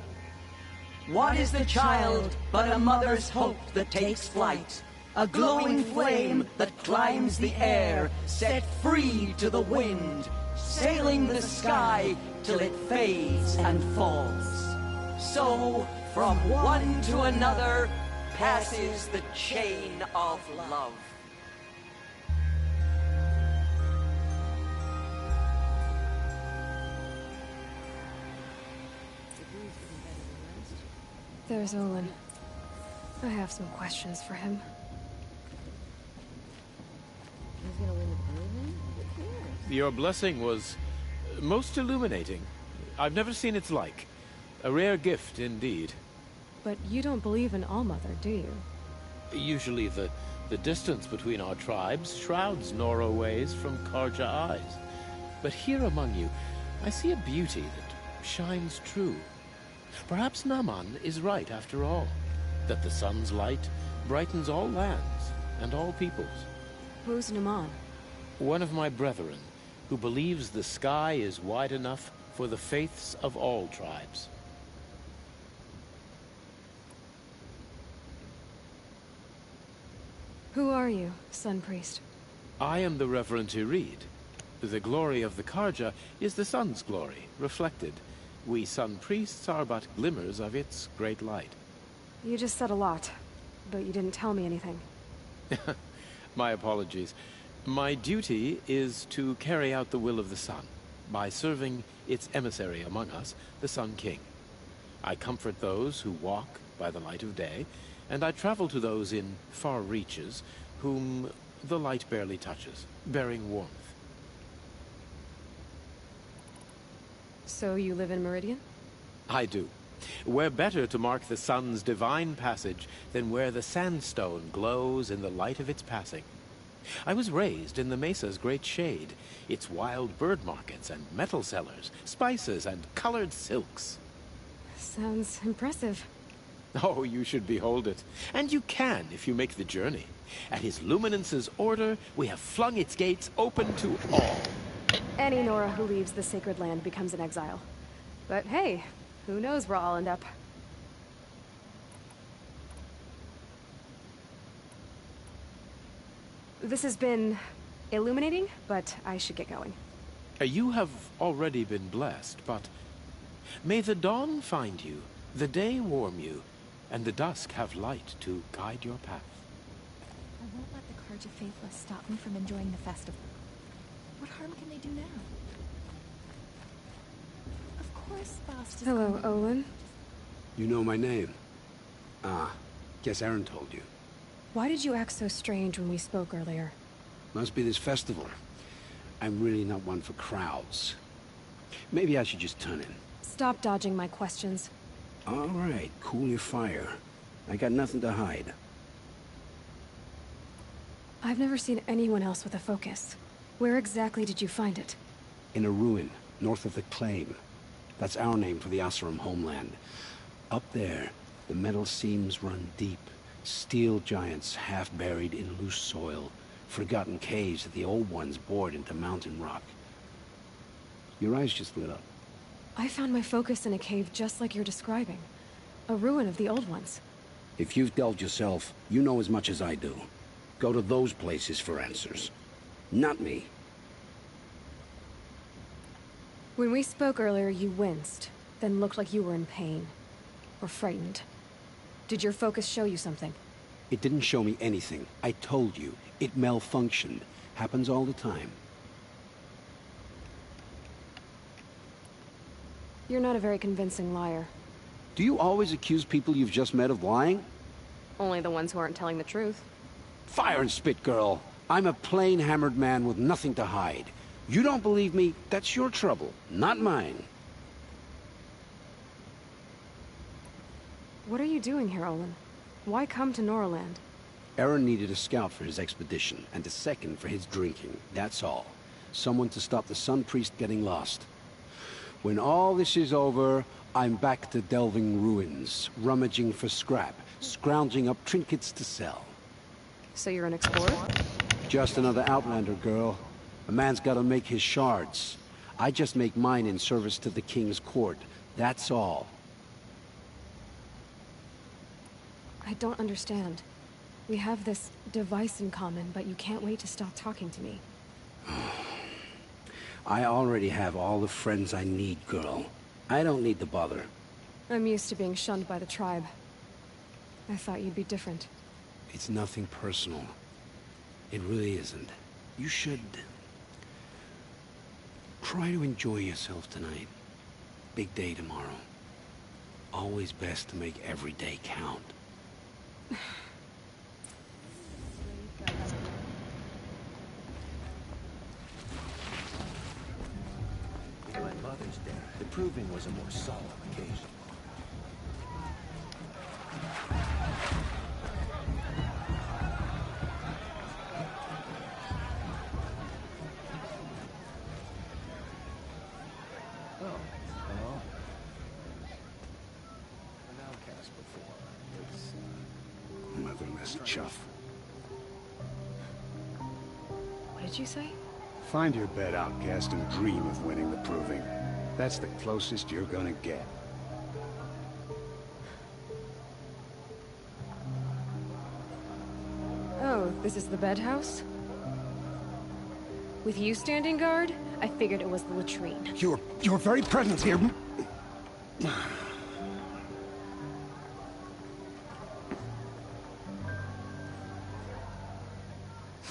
What is the child but a mother's hope that takes flight? A glowing flame that climbs the air, set free to the wind, sailing the sky till it fades and falls. So, from one to another, passes the chain of love. There's Olin. I have some questions for him. Your blessing was most illuminating. I've never seen its like. A rare gift indeed. But you don't believe in Allmother, do you? Usually the distance between our tribes shrouds Nora ways from Carja eyes. But here among you, I see a beauty that shines true. Perhaps Naman is right after all, that the sun's light brightens all lands and all peoples. Who's Naman? One of my brethren, who believes the sky is wide enough for the faiths of all tribes. Who are you, Sun Priest? I am the Reverend Irid. The glory of the Carja is the sun's glory, reflected. We Sun Priests are but glimmers of its great light. You just said a lot, but you didn't tell me anything. My apologies. My duty is to carry out the will of the sun, by serving its emissary among us, the Sun King. I comfort those who walk by the light of day, and I travel to those in far reaches, whom the light barely touches, bearing warmth. So you live in Meridian? I do. Where better to mark the sun's divine passage than where the sandstone glows in the light of its passing. I was raised in the mesa's great shade, its wild bird markets and metal cellars, spices and colored silks. Sounds impressive. Oh, you should behold it. And you can if you make the journey. At his luminance's order, we have flung its gates open to all. Any Nora who leaves the sacred land becomes an exile. But hey, who knows where I'll end up. This has been illuminating, but I should get going. You have already been blessed, but may the dawn find you, the day warm you, and the dusk have light to guide your path. I won't let the Carja Faithless stop me from enjoying the festival. What harm can they do now? Of course, Bast is Hello, coming. Olin. You know my name? Ah, guess Aaron told you. Why did you act so strange when we spoke earlier? Must be this festival. I'm really not one for crowds. Maybe I should just turn in. Stop dodging my questions. All right, cool your fire. I got nothing to hide. I've never seen anyone else with a focus. Where exactly did you find it? In a ruin, north of the Claim. That's our name for the Oseram homeland. Up there, the metal seams run deep. Steel giants half buried in loose soil. Forgotten caves that the old ones bored into mountain rock. Your eyes just lit up. I found my focus in a cave just like you're describing. A ruin of the old ones. If you've delved yourself, you know as much as I do. Go to those places for answers. Not me. When we spoke earlier, you winced, then looked like you were in pain. Or frightened. Did your focus show you something? It didn't show me anything. I told you. It malfunctioned. Happens all the time. You're not a very convincing liar. Do you always accuse people you've just met of lying? Only the ones who aren't telling the truth. Fire and spit, girl. I'm a plain hammered man with nothing to hide. You don't believe me, that's your trouble, not mine. What are you doing here, Olin? Why come to Noraland? Aaron needed a scout for his expedition, and a second for his drinking, that's all. Someone to stop the Sun Priest getting lost. When all this is over, I'm back to delving ruins, rummaging for scrap, scrounging up trinkets to sell. So you're an explorer? Just another Outlander, girl. A man's gotta make his shards. I just make mine in service to the King's court, that's all. I don't understand. We have this device in common, but you can't wait to stop talking to me. I already have all the friends I need, girl. I don't need the bother. I'm used to being shunned by the tribe. I thought you'd be different. It's nothing personal. It really isn't. You should... try to enjoy yourself tonight. Big day tomorrow. Always best to make every day count. For my mother's day, the proving was a more solemn occasion. Oh, hello. An outcast before. It's, Motherless chuff. What did you say? Find your bed, outcast, and dream of winning the proving. That's the closest you're gonna get. Oh, this is the bed house? With you standing guard, I figured it was the latrine. Your very presence here...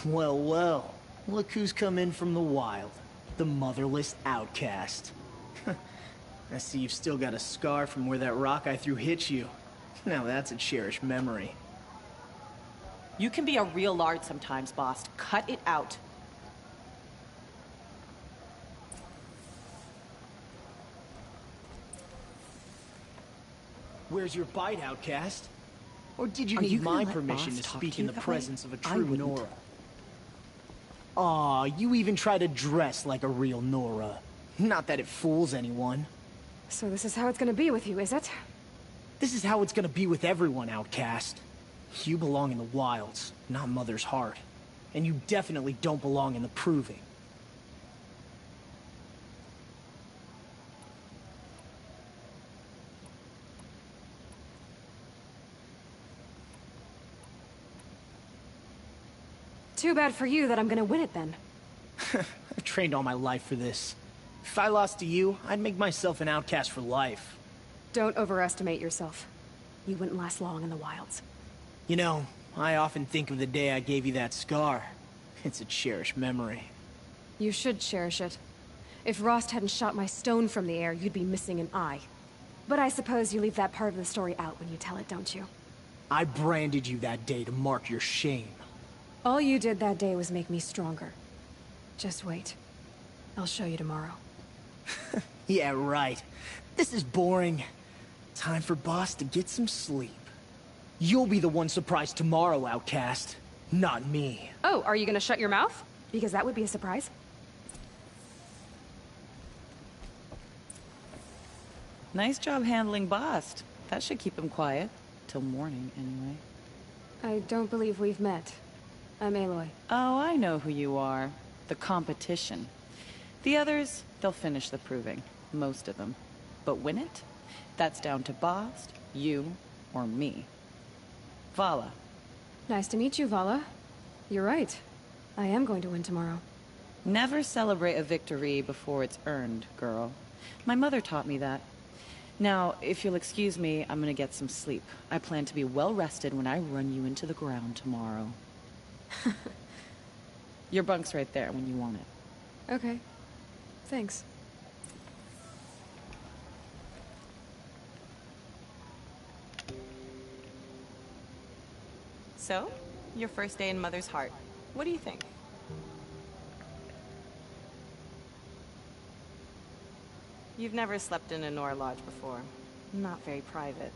Well, well. Look who's come in from the wild. The motherless outcast. I see you've still got a scar from where that rock I threw hit you. Now that's a cherished memory. You can be a real lard sometimes, boss. Cut it out. Where's your bite, outcast? Or did you Are need you my gonna let permission Boss to talk speak to in you the that way? presence of a I true wouldn't. Nora? Aw, you even try to dress like a real Nora. Not that it fools anyone. So this is how it's gonna be with you, is it? This is how it's gonna be with everyone, outcast. You belong in the wilds, not Mother's heart. And you definitely don't belong in the proving. Too bad for you that I'm gonna win it then. I've trained all my life for this. If I lost to you, I'd make myself an outcast for life. Don't overestimate yourself. You wouldn't last long in the wilds. You know, I often think of the day I gave you that scar. It's a cherished memory. You should cherish it. If Rost hadn't shot my stone from the air, you'd be missing an eye. But I suppose you leave that part of the story out when you tell it, don't you? I branded you that day to mark your shame. All you did that day was make me stronger. Just wait. I'll show you tomorrow. Yeah, right. This is boring. Time for Boss to get some sleep. You'll be the one surprised tomorrow, outcast. Not me. Oh, are you gonna shut your mouth? Because that would be a surprise. Nice job handling Bast. That should keep him quiet. Till morning, anyway. I don't believe we've met. I'm Aloy. Oh, I know who you are. The competition. The others, they'll finish the proving. Most of them. But win it? That's down to Bast, you, or me. Vala. Nice to meet you, Vala. You're right. I am going to win tomorrow. Never celebrate a victory before it's earned, girl. My mother taught me that. Now, if you'll excuse me, I'm gonna get some sleep. I plan to be well rested when I run you into the ground tomorrow. Your bunk's right there when you want it. Okay. Thanks. So, your first day in Mother's Heart. What do you think? You've never slept in a Nora Lodge before. Not very private.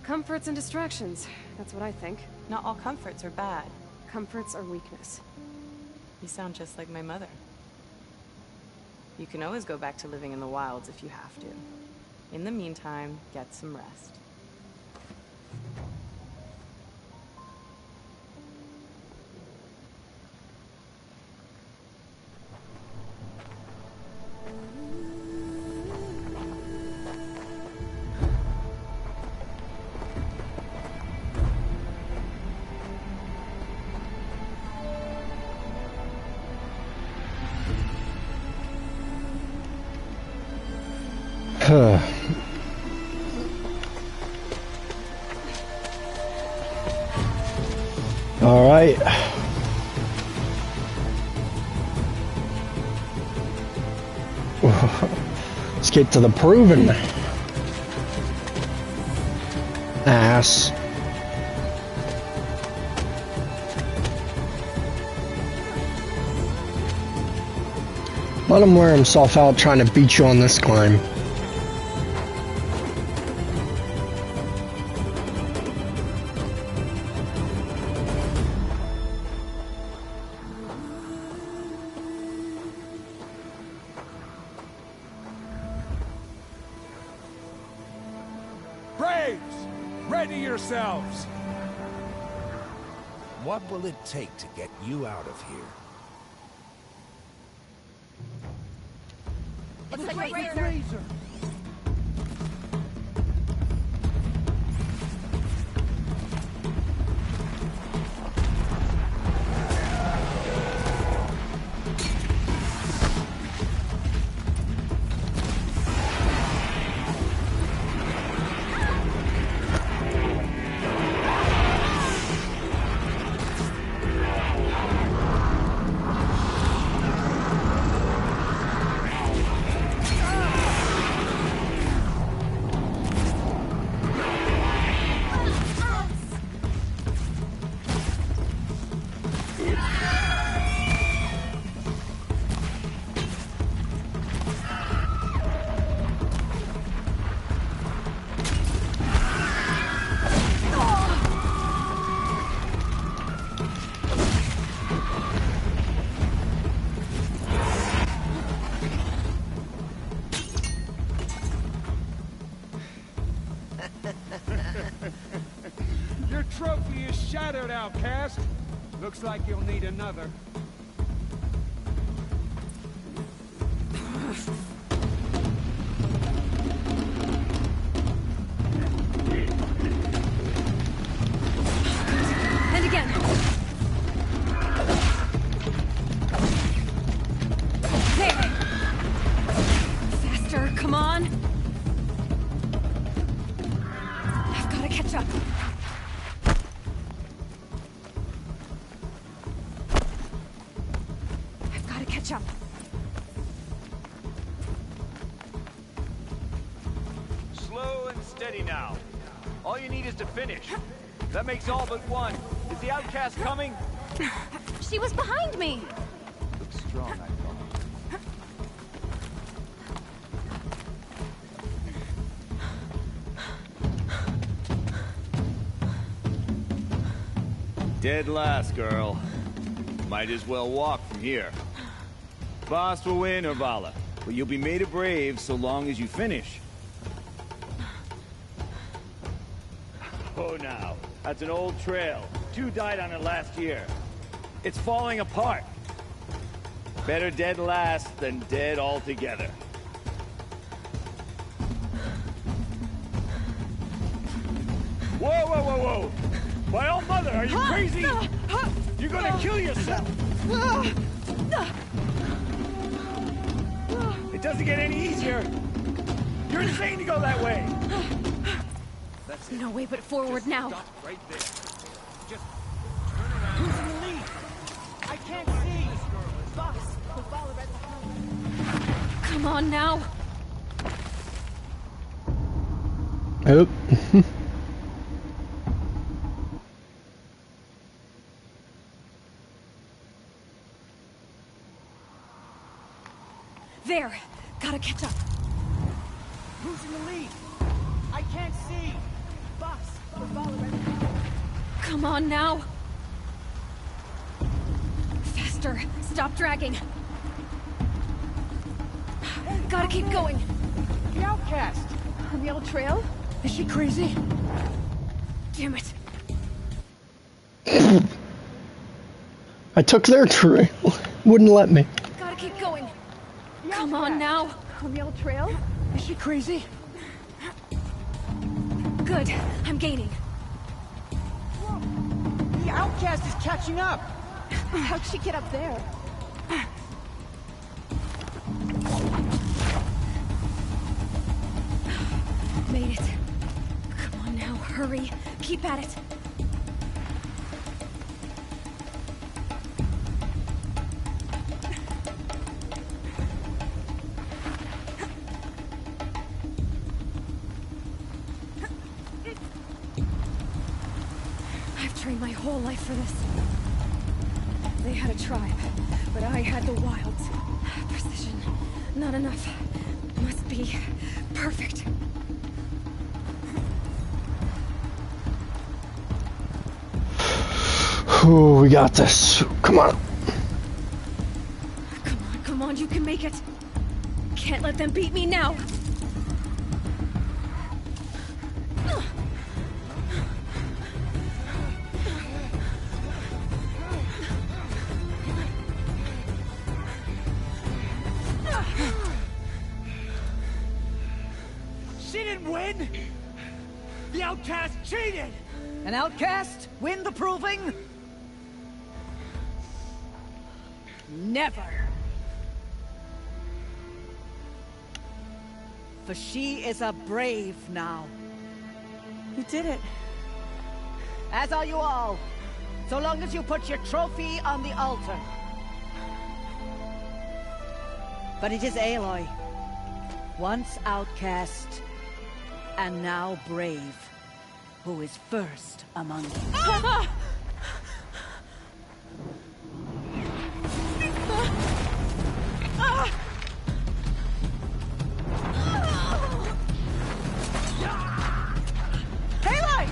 Comforts and distractions. That's what I think. Not all comforts are bad. Comforts are weakness. You sound just like my mother. You can always go back to living in the wilds if you have to. In the meantime, get some rest. All right. Let's get to the proving. Ass. Let him wear himself out trying to beat you on this climb. Braves! Ready yourselves! What will it take to get you out of here? It's the Great Razor! Your trophy is shattered, outcast. Looks like you'll need another. Steady now. All you need is to finish. That makes all but one. Is the outcast coming? She was behind me! Looks strong, I thought. Dead last, girl. Might as well walk from here. Boss will win, or Vala. But you'll be made a brave so long as you finish. Oh, now. That's an old trail. 2 died on it last year. It's falling apart. Better dead last than dead altogether. Whoa, whoa, whoa, whoa! My old mother, are you crazy? You're gonna kill yourself! It doesn't get any easier! You're insane to go that way! That's it. No way but forward Just now. Stop right there. Just turn around. Who's in the lead? I can't see! Boss, the ball right behind. Come on now. Oop. There. Gotta catch up. Who's in the lead? I can't see! Boss, the ball right behind. Come on now. Faster. Stop dragging. Gotta keep going. The outcast! On the old trail? Is she crazy? Damn it. I took their trail. Wouldn't let me. Gotta keep going. Come on now. On the old trail? Is she crazy? Good. I'm gaining. The outcast is catching up! How'd she get up there? Made it. Come on now, hurry. Keep at it. I've trained my whole life for this. They had a tribe, but I had the wilds. Precision. Not enough. Must be perfect. Ooh, we got this. Come on. Come on, you can make it. Can't let them beat me now. She didn't win! The outcast cheated! An outcast? Win the proving? Never. For she is a brave now. You did it. As are you all. So long as you put your trophy on the altar. But it is Aloy. Once outcast, and now brave, who is first among you. Aloy!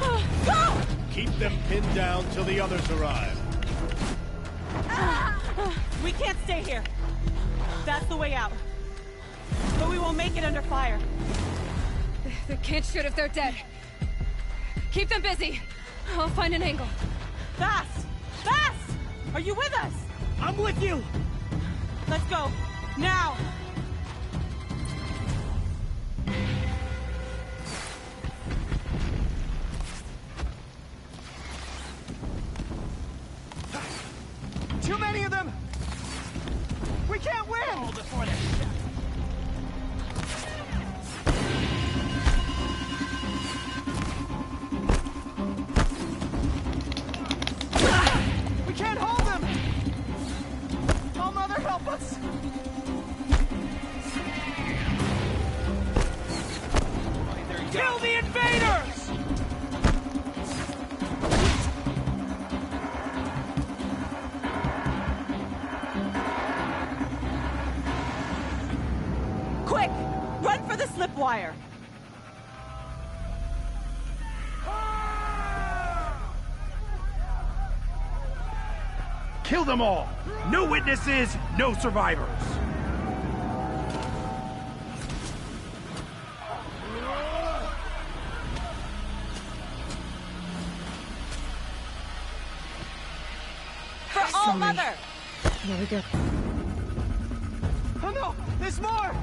Go! Keep them pinned down till the others arrive. We can't stay here. That's the way out. But we won't make it under fire. They can't shoot if they're dead. Keep them busy. I'll find an angle. Fast! Fast! Are you with us? I'm with you! Let's go. Now! Too many of them! We can't win! Oh, before they... We can't hold them! Oh, Mother, help us! Kill them all! No witnesses, no survivors! For All Mother! Here we go. Oh no! There's more!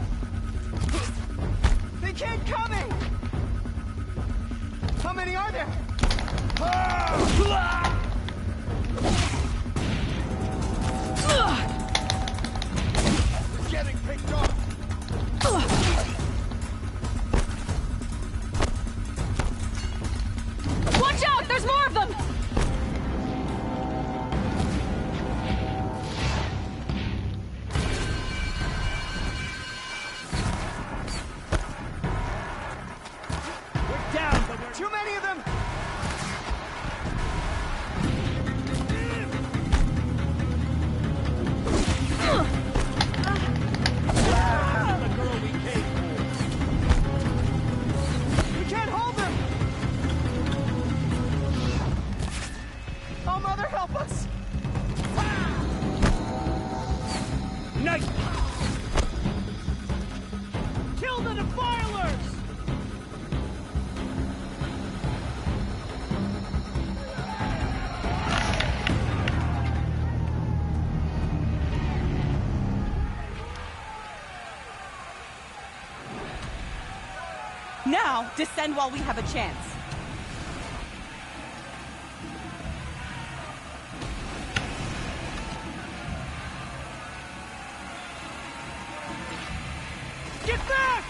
They keep coming! How many are there? We're getting picked off! Watch out! There's more of them! We're down, but we're... Too many of them! We can't hold them! Oh, Mother, help us! Nice! Kill the defilers! Now, descend while we have a chance. Get back!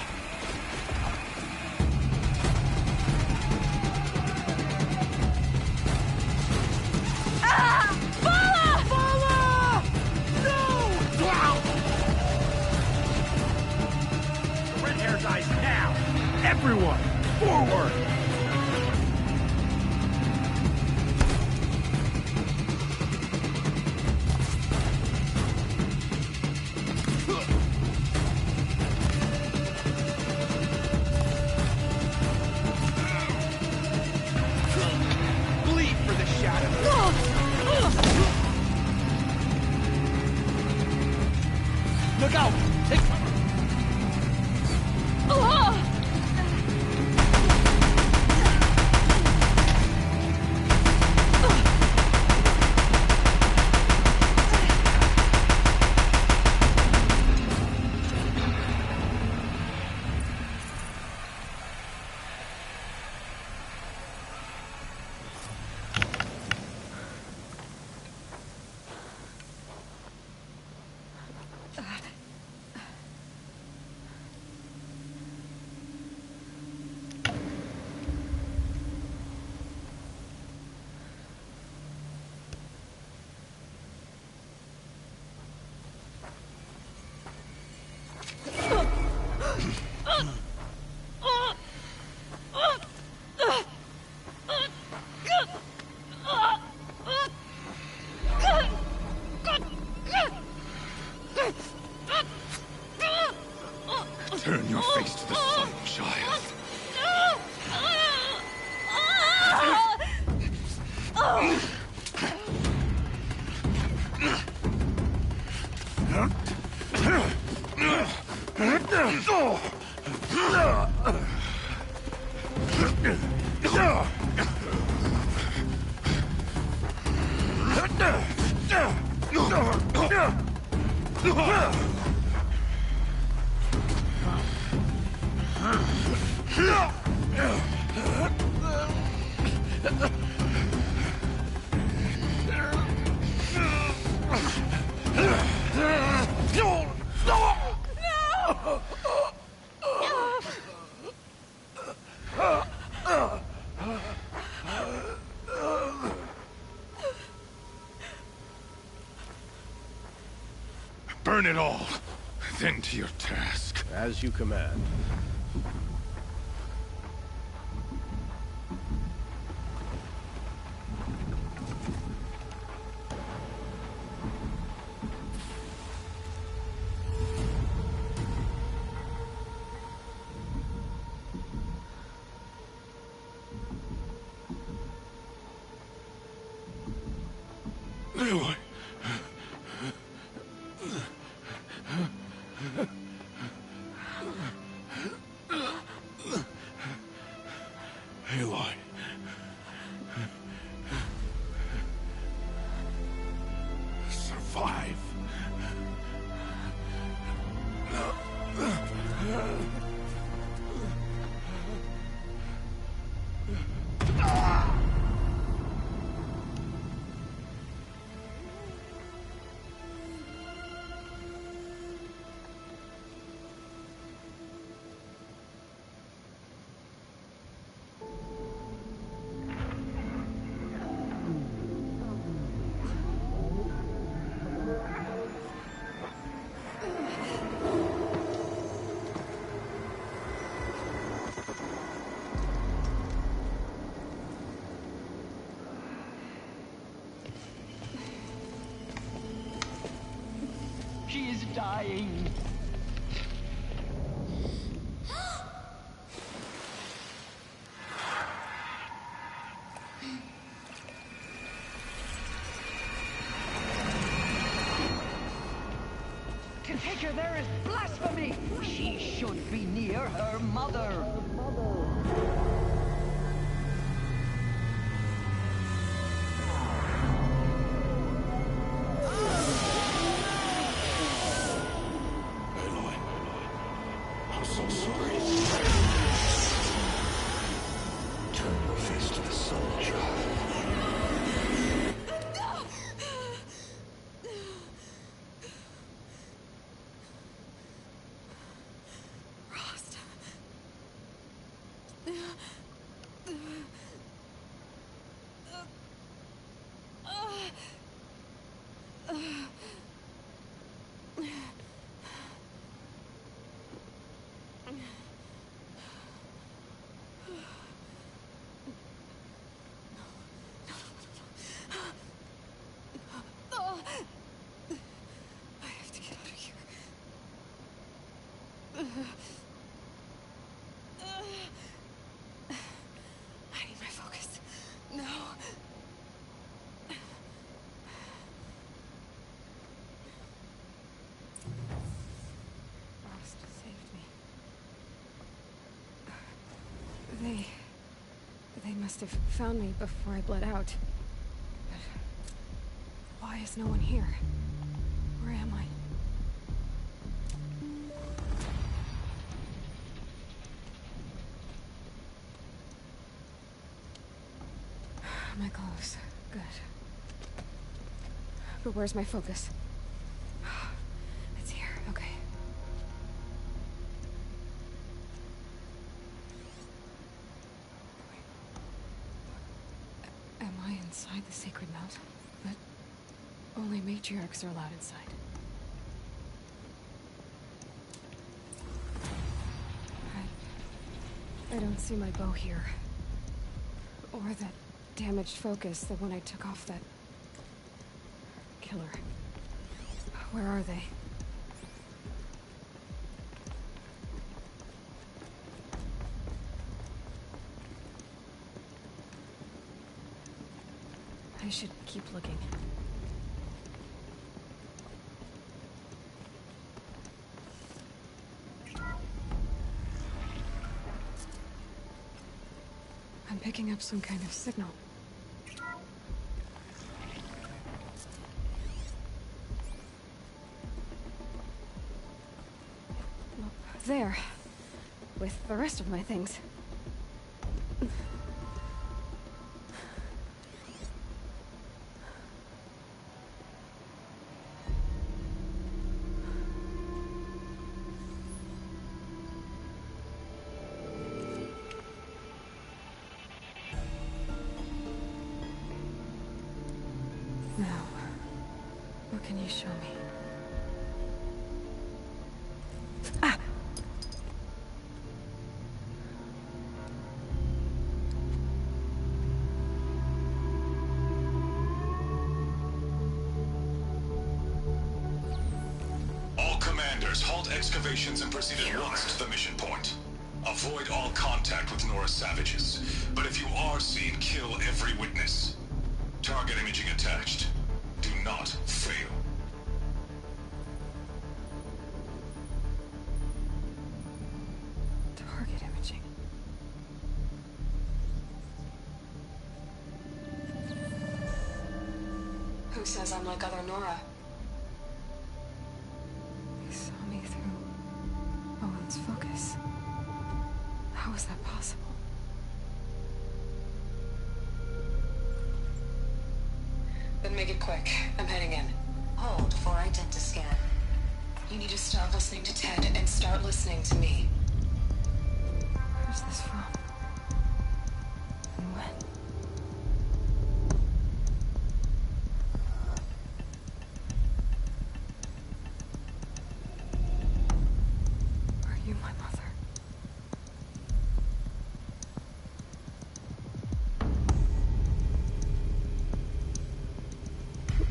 Ah! Bala! Bala! No! The red hair dies now! Everyone, forward! Bleed for the shadow! Look out! Take cover! Turn your face to the sun, child. Burn it all, then to your task. As you command. Aloy. Survive. She is dying. To take her there is blasphemy. She should be near her mother. I'm so sorry. Turn your face to the sun, child. Rost. I have to get out of here. I need my focus. No. Rost saved me. They must have found me before I bled out. But why is no one here? Where am I? My clothes. Good. But where's my focus? It's here. Okay. Am I inside the sacred mount? But only matriarchs are allowed inside. I don't see my bow here. Or that damaged focus, the one I took off that killer. Where are they? I should keep looking. I'm picking up some kind of signal. There. With the rest of my things. Now, what can you show me? Ah! All commanders, halt excavations and proceed at once to the mission point. Avoid all contact with Nora savages. But if you are seen, kill every witness. Target imaging attached. Do not fail. Target imaging. says I'm like other Nora. He saw me through Owen's focus. How is that possible? Then make it quick. I'm heading in. Hold for identiscan. You need to stop listening to Ted and start listening to me. Where's this from? And when? Are you my mother?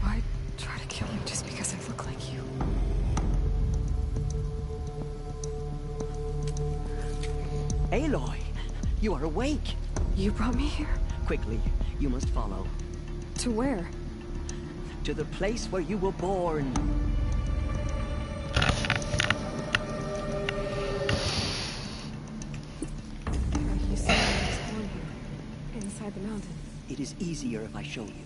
Why try to kill me just because I look like you? Aloy, you are awake. You brought me here? Quickly, you must follow. To where? To the place where you were born. You said I was born here, inside the mountain. It is easier if I show you.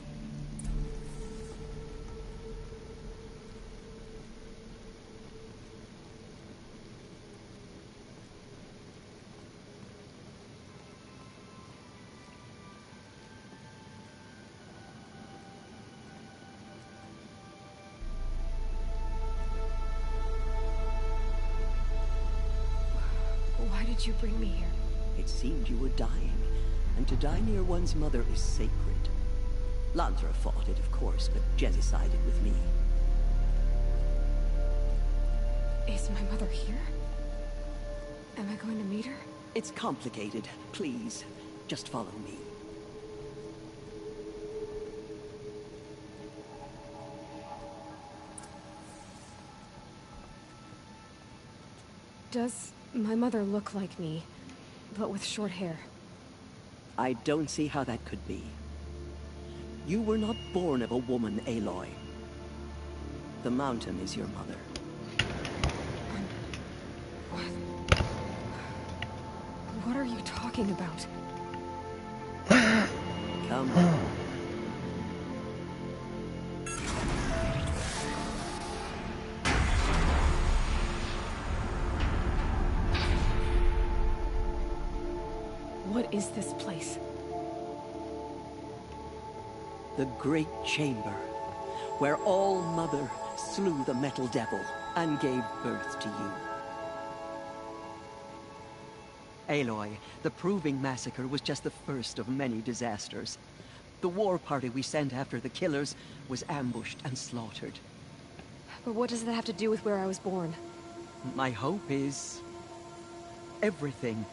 Why did you bring me here? It seemed you were dying, and to die near one's mother is sacred. Lansra fought it, of course, but Jezzy sided with me. Is my mother here? Am I going to meet her? It's complicated. Please, just follow me. Does my mother look like me, but with short hair? I don't see how that could be. You were not born of a woman, Aloy. The mountain is your mother. What are you talking about? Come. What is this place? The Great Chamber, where All-Mother slew the Metal Devil and gave birth to you. Aloy, the Proving Massacre was just the first of many disasters. The war party we sent after the killers was ambushed and slaughtered. But what does that have to do with where I was born? My hope is everything.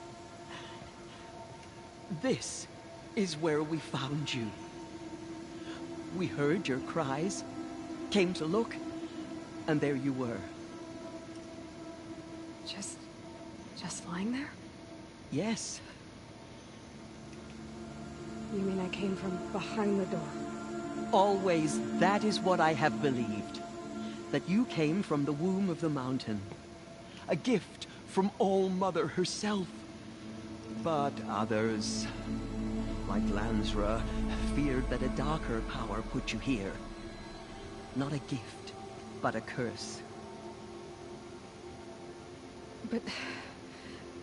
This is where we found you. We heard your cries, came to look, and there you were. Just lying there? Yes. You mean I came from behind the door? Always, that is what I have believed. That you came from the womb of the mountain. A gift from All-Mother herself. But others, like Lansra, feared that a darker power put you here. Not a gift, but a curse. But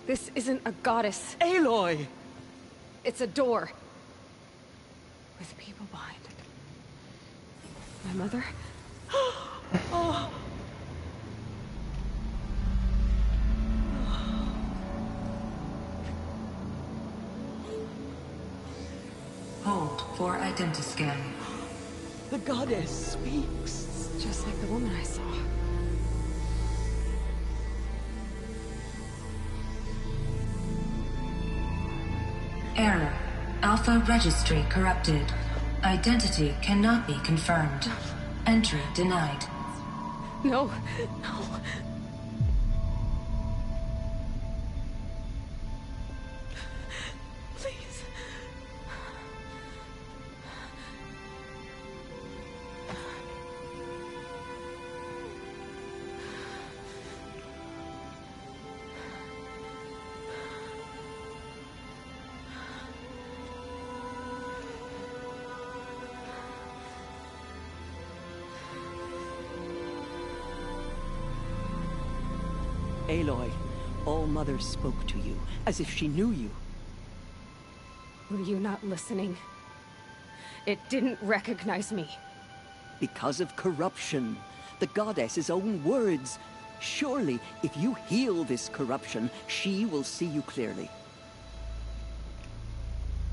this isn't a goddess. Aloy! It's a door. With people behind it. My mother? Oh. Hold for identiscan. The goddess speaks. Just like the woman I saw. Error. Alpha registry corrupted. Identity cannot be confirmed. Entry denied. No. Please. Aloy, All-Mother spoke to you, as if she knew you. Were you not listening? It didn't recognize me. Because of corruption. The goddess's own words. Surely, if you heal this corruption, she will see you clearly.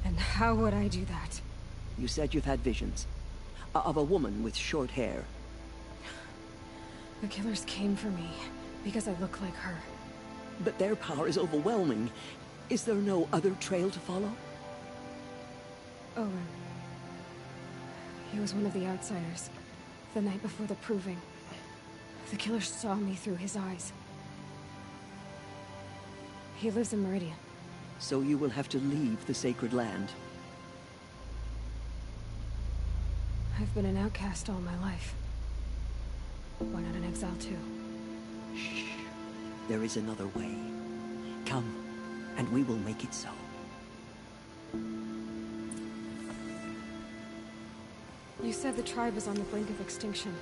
And how would I do that? You said you've had visions. Of a woman with short hair. The killers came for me because I look like her. But their power is overwhelming. Is there no other trail to follow? Owen. He was one of the outsiders. The night before the proving. The killers saw me through his eyes. He lives in Meridian. So you will have to leave the sacred land. I've been an outcast all my life. Why not an exile too? Shh. There is another way. Come, and we will make it so. You said the tribe was on the brink of extinction.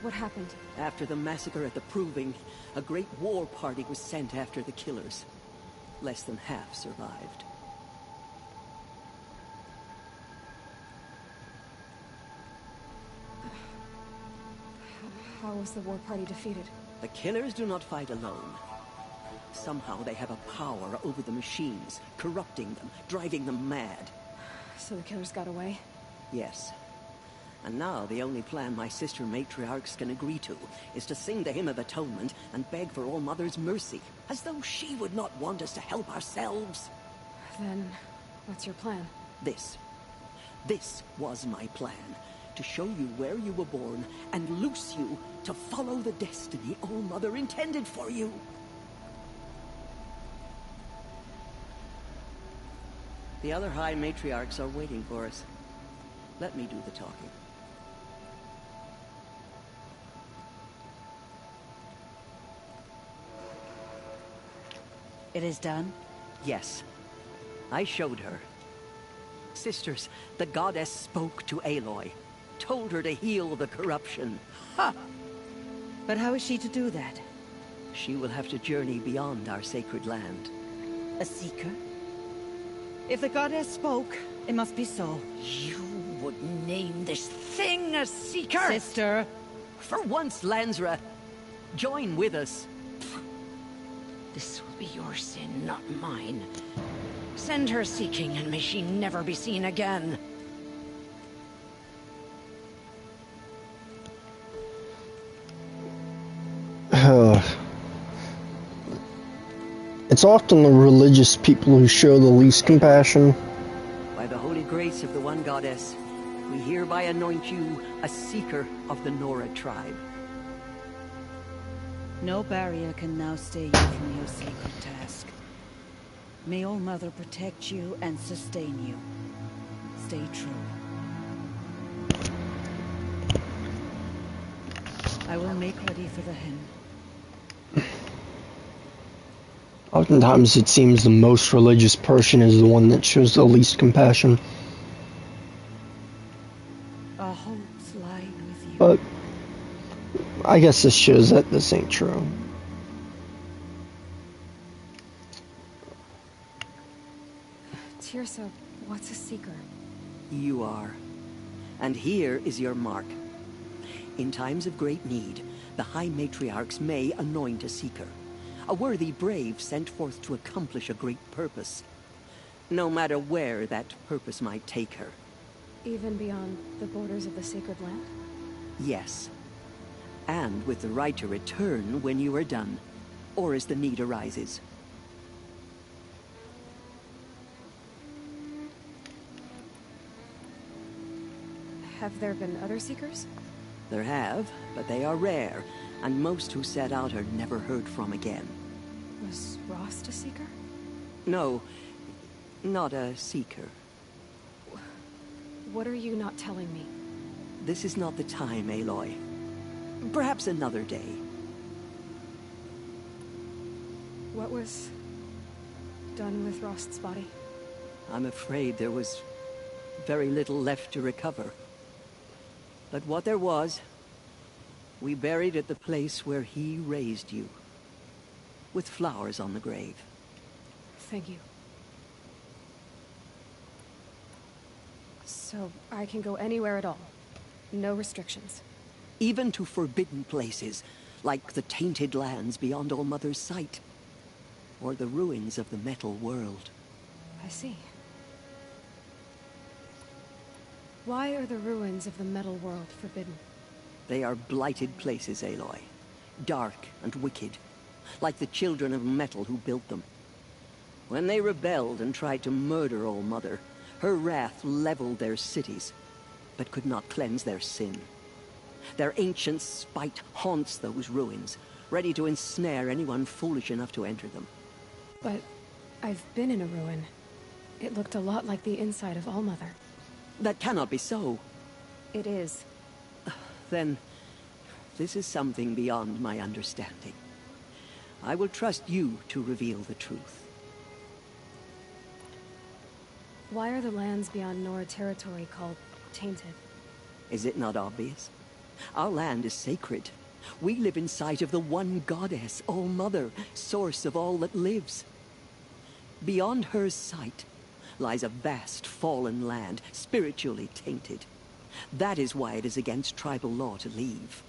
What happened? After the massacre at the Proving, a great war party was sent after the killers. Less than half survived. How was the war party defeated? The killers do not fight alone. Somehow they have a power over the machines, corrupting them, driving them mad. So the killers got away? Yes. And now the only plan my sister matriarchs can agree to is to sing the Hymn of Atonement and beg for All-Mother's mercy, as though she would not want us to help ourselves. Then, what's your plan? This was my plan. To show you where you were born and loose you to follow the destiny All-Mother intended for you. The other High Matriarchs are waiting for us. Let me do the talking. It is done? Yes. I showed her. Sisters, the goddess spoke to Aloy. Told her to heal the corruption. Ha! But how is she to do that? She will have to journey beyond our sacred land. A seeker? If the goddess spoke, it must be so. You would name this thing a seeker? Sister! For once, Lansra, join with us. This will be your sin, not mine. Send her seeking, and may she never be seen again. It's often the religious people who show the least compassion. By the holy grace of the one goddess, we hereby anoint you a seeker of the Nora tribe. No barrier can now stay you from your sacred task. May All-Mother protect you and sustain you. Stay true. I will make ready for the hymn. Oftentimes it seems the most religious person is the one that shows the least compassion. Our hopes lie with you. But I guess this shows that this ain't true. Teersa, what's a seeker? You are. And here is your mark. In times of great need, the High Matriarchs may anoint a seeker. A worthy brave sent forth to accomplish a great purpose. No matter where that purpose might take her. Even beyond the borders of the sacred land? Yes. And with the right to return when you are done, or as the need arises. Have there been other seekers? There have, but they are rare, and most who set out are never heard from again. Was Rost a seeker? No, not a seeker. What are you not telling me? This is not the time, Aloy. Perhaps another day. What was done with Rost's body? I'm afraid there was very little left to recover. But what there was, we buried at the place where he raised you. with flowers on the grave. Thank you. So, I can go anywhere at all? No restrictions? Even to forbidden places, like the tainted lands beyond All-Mother's sight. Or the ruins of the metal world. I see. Why are the ruins of the metal world forbidden? They are blighted places, Aloy. Dark and wicked. Like the children of metal who built them. When they rebelled and tried to murder All-Mother, her wrath leveled their cities, but could not cleanse their sin. Their ancient spite haunts those ruins, ready to ensnare anyone foolish enough to enter them. But I've been in a ruin. It looked a lot like the inside of All-Mother. That cannot be so. It is. Then, this is something beyond my understanding. I will trust you to reveal the truth. Why are the lands beyond Nora territory called tainted? Is it not obvious? Our land is sacred. We live in sight of the one goddess, All-Mother, source of all that lives. Beyond her sight lies a vast fallen land, spiritually tainted. That is why it is against tribal law to leave.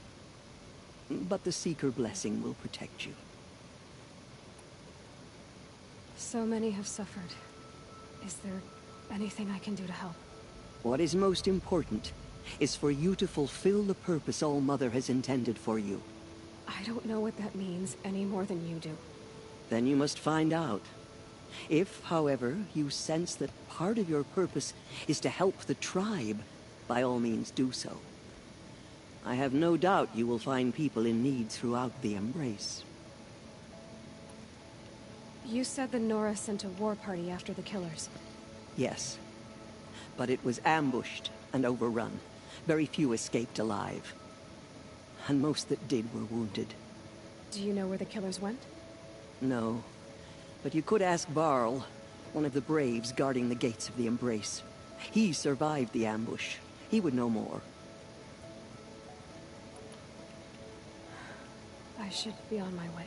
But the Seeker blessing will protect you. So many have suffered. Is there anything I can do to help? What is most important is for you to fulfill the purpose All-Mother has intended for you. I don't know what that means any more than you do. Then you must find out. If, however, you sense that part of your purpose is to help the tribe, by all means do so. I have no doubt you will find people in need throughout the Embrace. You said the Nora sent a war party after the killers. Yes. But it was ambushed and overrun. Very few escaped alive. And most that did were wounded. Do you know where the killers went? No. But you could ask Varl, one of the Braves guarding the gates of the Embrace. He survived the ambush. He would know more. I should be on my way.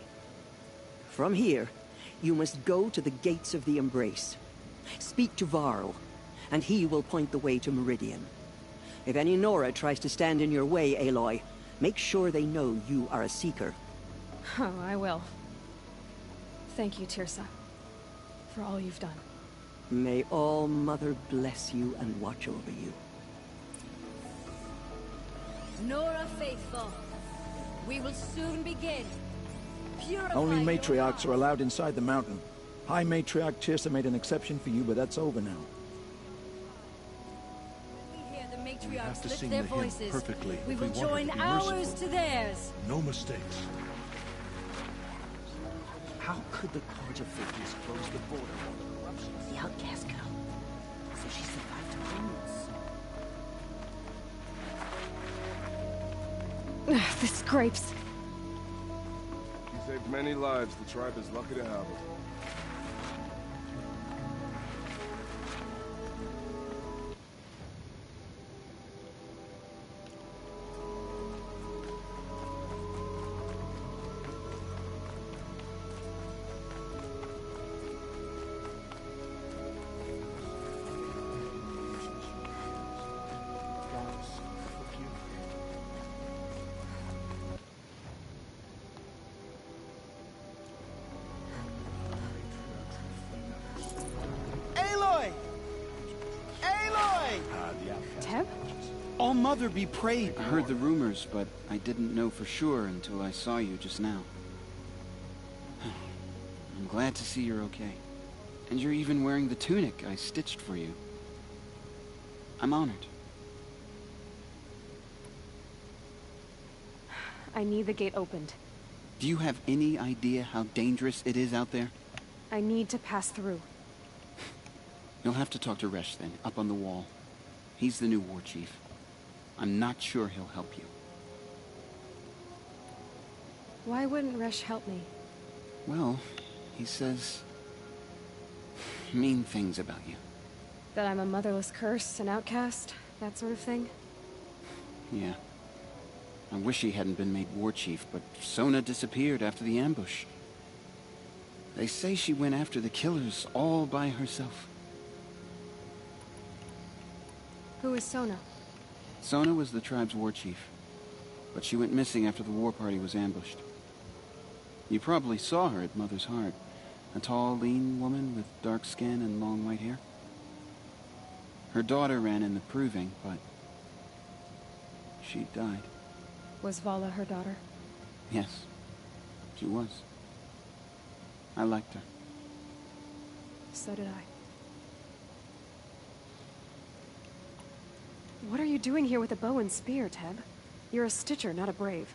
From here, you must go to the gates of the Embrace. Speak to Varl, and he will point the way to Meridian. If any Nora tries to stand in your way, Aloy, make sure they know you are a Seeker. Oh, I will. Thank you, Teersa, for all you've done. May All-Mother bless you and watch over you. Nora faithful, we will soon begin. Purify Only your matriarchs are allowed inside the mountain. High Matriarch Teersa made an exception for you, but that's over now. We hear the We have matriarchs to lift sing their the hymn voices. perfectly We if will we want her join to be ours merciful. to theirs. No mistakes. How could the Carja Faithless close the border while the corruption of the outcast girl? So she survived her wounds. This scrapes. She saved many lives. The tribe is lucky to have her. Aloy! Aloy! Teb? All-Mother be praised. I heard the rumors, but I didn't know for sure until I saw you just now. I'm glad to see you're okay. And you're even wearing the tunic I stitched for you. I'm honored. I need the gate opened. Do you have any idea how dangerous it is out there? I need to pass through. You'll have to talk to Resh then, up on the wall. He's the new war chief. I'm not sure he'll help you. Why wouldn't Resh help me? Well, he says mean things about you. That I'm a motherless curse, an outcast, that sort of thing? Yeah. I wish he hadn't been made war chief, but Sona disappeared after the ambush. They say she went after the killers all by herself. Who is Sona? Sona was the tribe's war chief, but she went missing after the war party was ambushed. You probably saw her at Mother's Heart. A tall, lean woman with dark skin and long white hair. Her daughter ran in the proving, but she died. Was Vala her daughter? Yes, she was. I liked her. So did I. What are you doing here with a bow and spear, Teb? You're a Stitcher, not a Brave.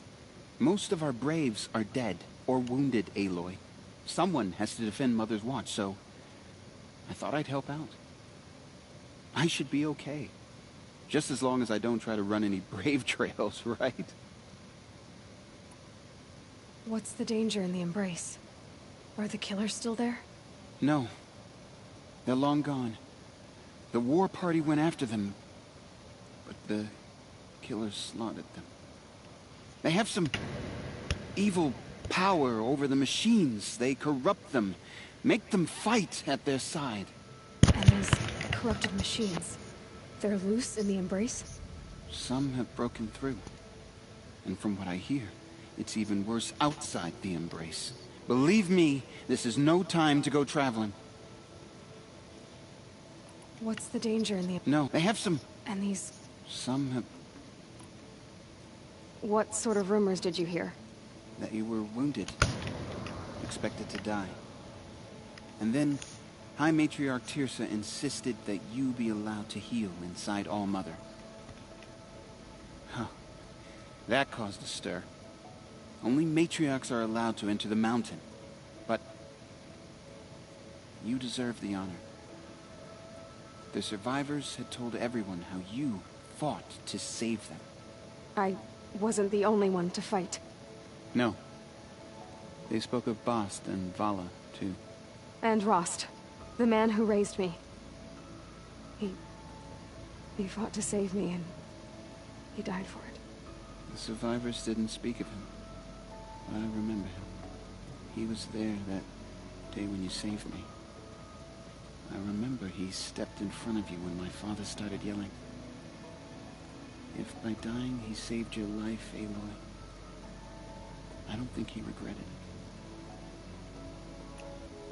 Most of our Braves are dead or wounded, Aloy. Someone has to defend Mother's Watch, so I thought I'd help out. I should be okay. Just as long as I don't try to run any Brave trails, right? What's the danger in the Embrace? Are the killers still there? No. They're long gone. The war party went after them, but the killers slaughtered them. They have some evil power over the machines. They corrupt them, make them fight at their side. And these corrupted machines, they're loose in the Embrace? Some have broken through. And from what I hear, it's even worse outside the Embrace. Believe me, this is no time to go traveling. What's the danger in the... No, they have some... And these... Some have... What sort of rumors did you hear? That you were wounded. Expected to die. And then, High Matriarch Teersa insisted that you be allowed to heal inside All-Mother. Huh. That caused a stir. Only matriarchs are allowed to enter the mountain. But you deserve the honor. The survivors had told everyone how you fought to save them. I wasn't the only one to fight. No. They spoke of Bast and Vala, too. And Rost, the man who raised me. He fought to save me, and he died for it. The survivors didn't speak of him. But I remember him. He was there that day when you saved me. I remember he stepped in front of you when my father started yelling. If by dying he saved your life, Aloy, I don't think he regretted it.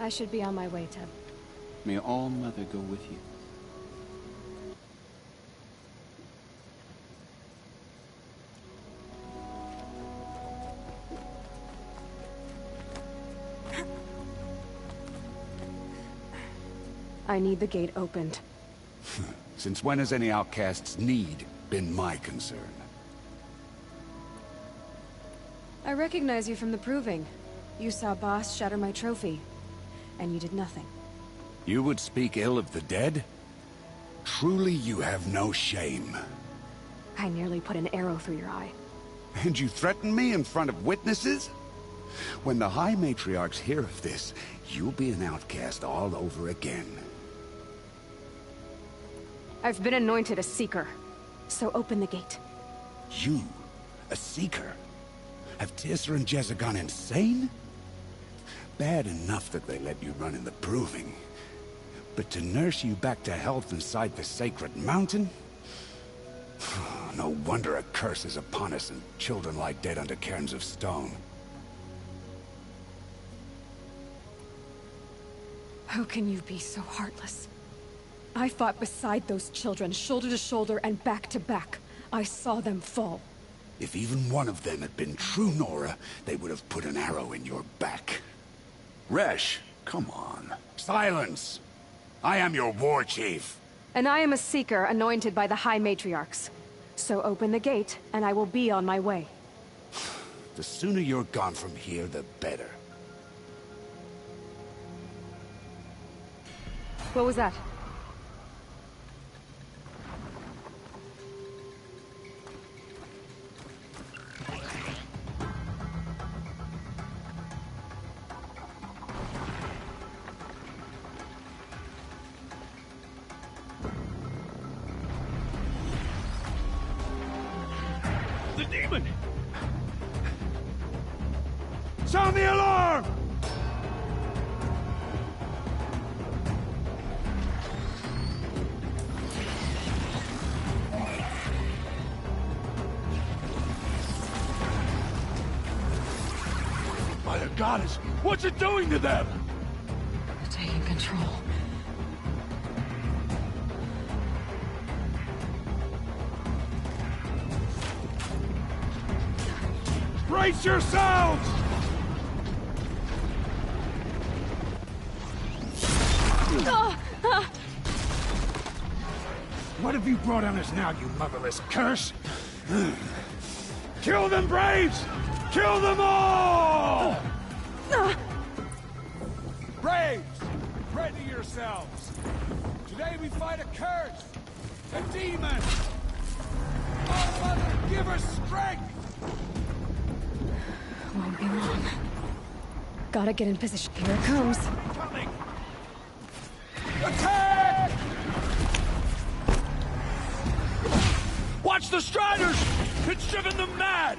I should be on my way, Teb. May All-Mother go with you. I need the gate opened. Since when has any outcast's need been my concern? I recognize you from the proving. You saw Bast shatter my trophy, and you did nothing. You would speak ill of the dead? Truly you have no shame. I nearly put an arrow through your eye. And you threaten me in front of witnesses? When the High Matriarchs hear of this, you'll be an outcast all over again. I've been anointed a Seeker, so open the gate. You? A Seeker? Have Teersa and Jezza gone insane? Bad enough that they let you run in the proving. But to nurse you back to health inside the sacred mountain? No wonder a curse is upon us and children lie dead under cairns of stone. How can you be so heartless? I fought beside those children, shoulder to shoulder and back to back. I saw them fall. If even one of them had been true Nora, they would have put an arrow in your back. Resh, come on. Silence! I am your war chief. And I am a Seeker anointed by the High Matriarchs. So open the gate, and I will be on my way. The sooner you're gone from here, the better. What was that? The demon! Sound the alarm! goddess! What's it doing to them? They're taking control. Brace yourselves! What have you brought on us now, you motherless curse? Kill them, Braves! Kill them all! Braves! Ready yourselves! Today we fight a curse! A demon! Oh, Mother, give her strength! Won't be long. Gotta get in position. Here it comes. Coming! Attack! Watch the Striders! It's driven them mad!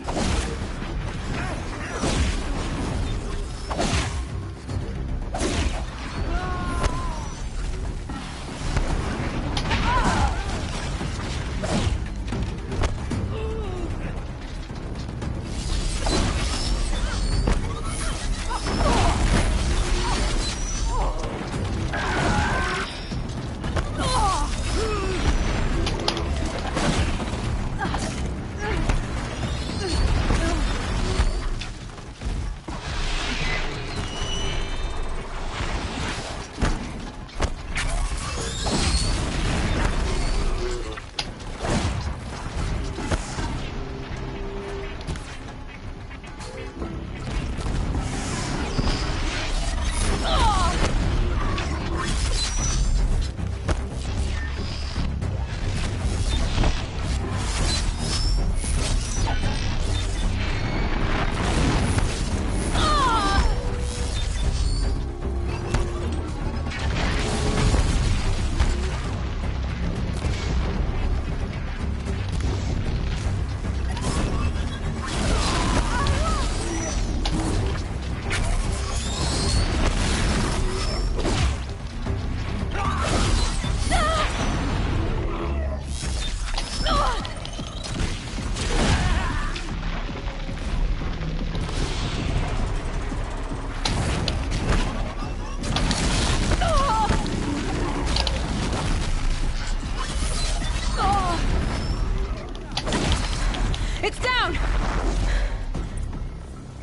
It's down!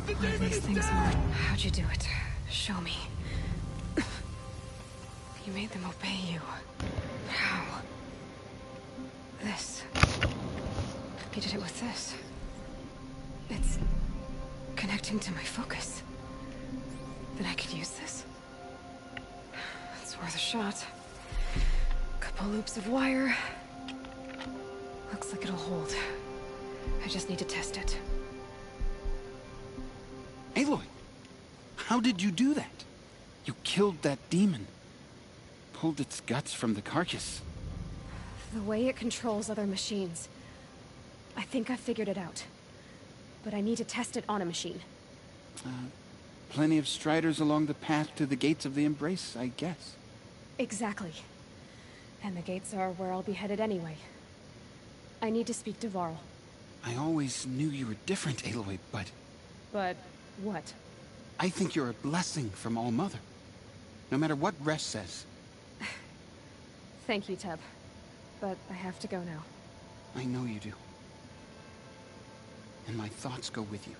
What are these things, Mark? How'd you do it? Show me. You made them obey you. How? This. You did it with this. It's connecting to my focus. Then I could use this. It's worth a shot. Couple loops of wire. Looks like it'll hold. I just need to test it. Aloy, how did you do that? You killed that demon. Pulled its guts from the carcass. The way it controls other machines. I think I figured it out. But I need to test it on a machine. Plenty of Striders along the path to the gates of the Embrace, I guess. Exactly. And the gates are where I'll be headed anyway. I need to speak to Varl. I always knew you were different, Aloy, but... But what? I think you're a blessing from All-Mother. No matter what Resh says. Thank you, Teb. But I have to go now. I know you do. And my thoughts go with you.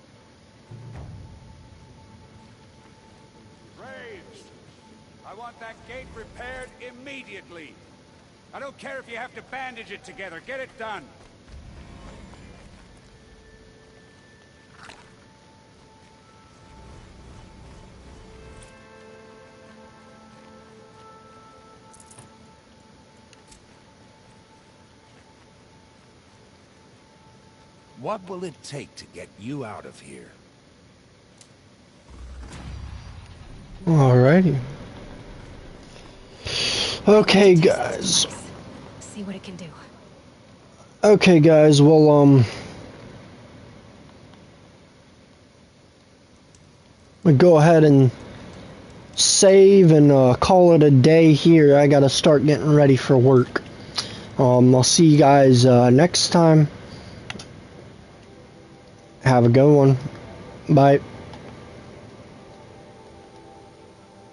Braves! I want that gate repaired immediately. I don't care if you have to bandage it together. Get it done. What will it take to get you out of here? Alrighty. Okay, guys. See what it can do. Okay, guys. Well, we'll go ahead and save and call it a day here. I gotta start getting ready for work. I'll see you guys next time. Have a good one. Bye.